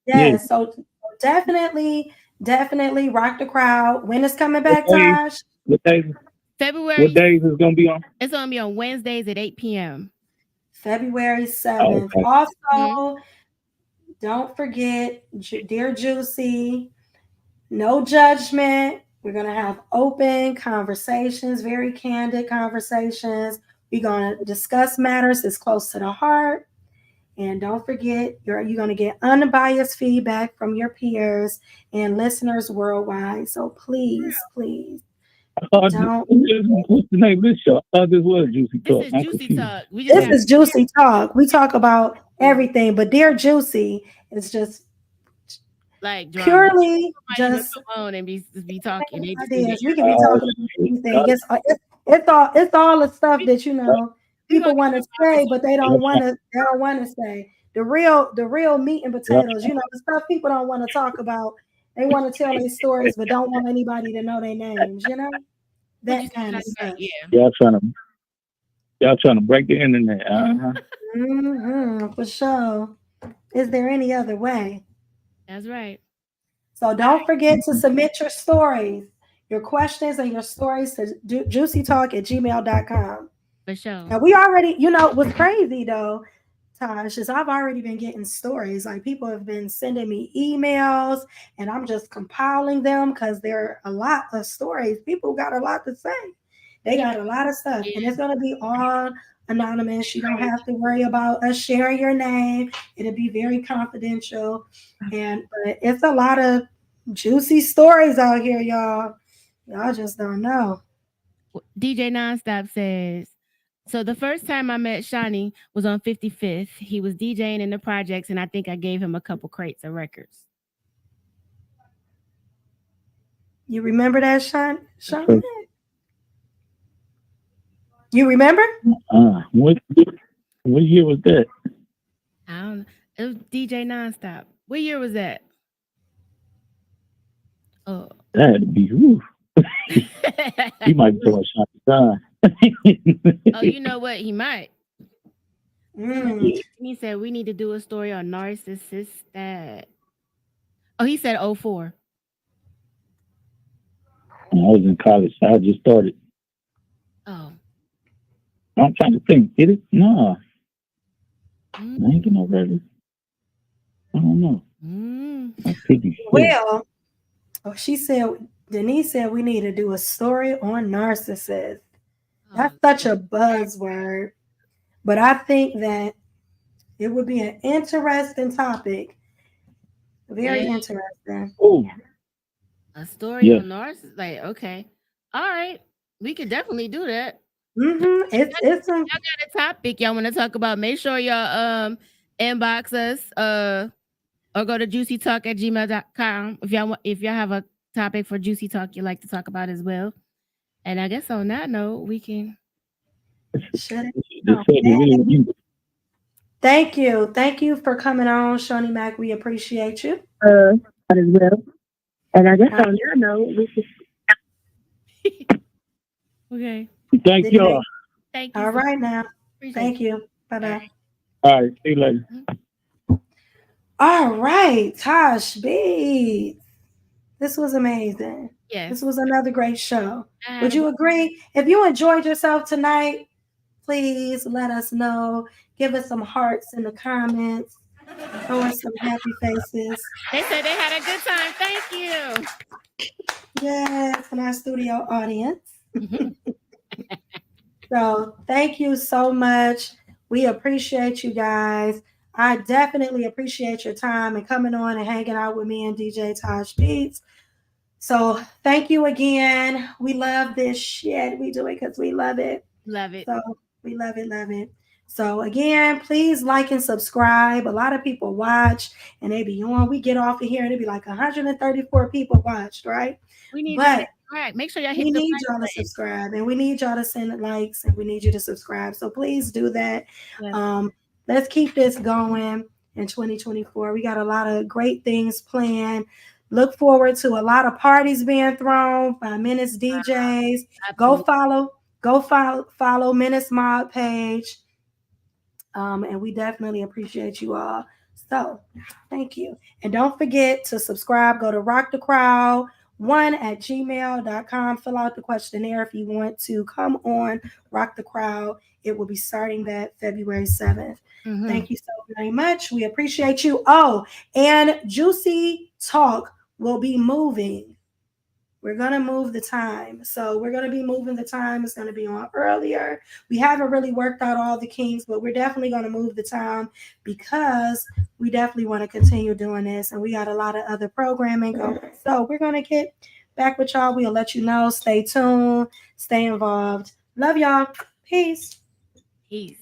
Yes. So definitely Rock the Crowd. When is coming back, Taj? What days? February. What days is going to be on? It's going to be on Wednesdays at 8 p.m. February 7th. Okay. Also, don't forget, Dear Juicy, no judgment. We're going to have open conversations, very candid conversations. We're going to discuss matters that's close to the heart. And don't forget, you're going to get unbiased feedback from your peers and listeners worldwide. So please. What's the name of this show? I thought this was Juicy Talk. This is Juicy Talk. This is Juicy Talk. We talk about everything, but Dear Juicy is just like purely just come on and be talking. We can be talking about anything. It's all the stuff that people want to say, but they don't want to say. The real meat and potatoes. The stuff people don't want to talk about. They want to tell their stories, but don't want anybody to know their names. That kind of stuff. Yeah. Y'all trying to break the internet. For sure. Is there any other way? That's right. So don't forget to submit your stories, your questions, and your stories to juicytalk@gmail.com. For sure. And we already, what's crazy though, Tosh, is I've already been getting stories. Like people have been sending me emails and I'm just compiling them because there are a lot of stories. People got a lot to say. They got a lot of stuff. And it's going to be all anonymous. You don't have to worry about us sharing your name. It'll be very confidential. But it's a lot of juicy stories out here, y'all. Y'all just don't know. DJ Nonstop says, so the first time I met Shani was on 55th. He was DJing in the projects, and I think I gave him a couple crates of records. You remember that, Shani? You remember? What year was that? I don't know. It was DJ Nonstop. What year was that? Oh, that had to be. He might be a shot time. Oh, you know what? He might. He said we need to do a story on narcissists that. Oh, he said 04. I was in college. I just started. Oh. I'm trying to think. Did it? No. I ain't get no record. I don't know. Well, Denise said we need to do a story on narcissists. That's such a buzzword. But I think that it would be an interesting topic. Very interesting. Oh. A story on narcissists? Like, okay. All right. We could definitely do that. It's y'all got a topic y'all want to talk about. Make sure y'all inbox us or go to juicytalk@gmail.com if y'all have a topic for Juicy Talk you'd like to talk about as well. And I guess on that note, we can. Shut it. This segment really- Thank you. Thank you for coming on, Shawnee Mac. We appreciate you. As well. And I guess on your note, we should. Okay. Thank y'all. Thank you. All right now. Appreciate Thank you. Bye-bye. All right. See you later. All right, Tosh B. This was amazing. Yes. This was another great show. I Would had you a- agree? If you enjoyed yourself tonight, please let us know. Give us some hearts in the comments. Throw us some happy faces. They said they had a good time. Thank you. Yes, and our studio audience. So thank you so much. We appreciate you guys. I definitely appreciate your time and coming on and hanging out with me and DJ Tosh Beats. So thank you again. We love this shit. We do it because we love it. Love it. So we love it, love it. So again, please like and subscribe. A lot of people watch and they be on. We get off of here and it be like 134 people watched, right? We need But to subscribe. Make sure y'all hit we the need like y'all to button. subscribe and we need y'all to send likes and we need you to subscribe. So please do that. Yes. Let's keep this going in 2024. We got a lot of great things planned. Look forward to a lot of parties being thrown by Menace DJs. Go follow Menace Mod page. And we definitely appreciate you all. So thank you. And don't forget to subscribe. Go to rockthecrowd1@gmail.com. Fill out the questionnaire if you want to come on Rock the Crowd. It will be starting that February 7th. Thank you so very much. We appreciate you. Oh, and Juicy Talk will be moving. We're going to move the time. So we're going to be moving the time. It's going to be on earlier. We haven't really worked out all the kinks, but we're definitely going to move the time because we definitely want to continue doing this. And we got a lot of other programming going. So we're going to get back with y'all. We'll let you know. Stay tuned. Stay involved. Love y'all. Peace. Peace.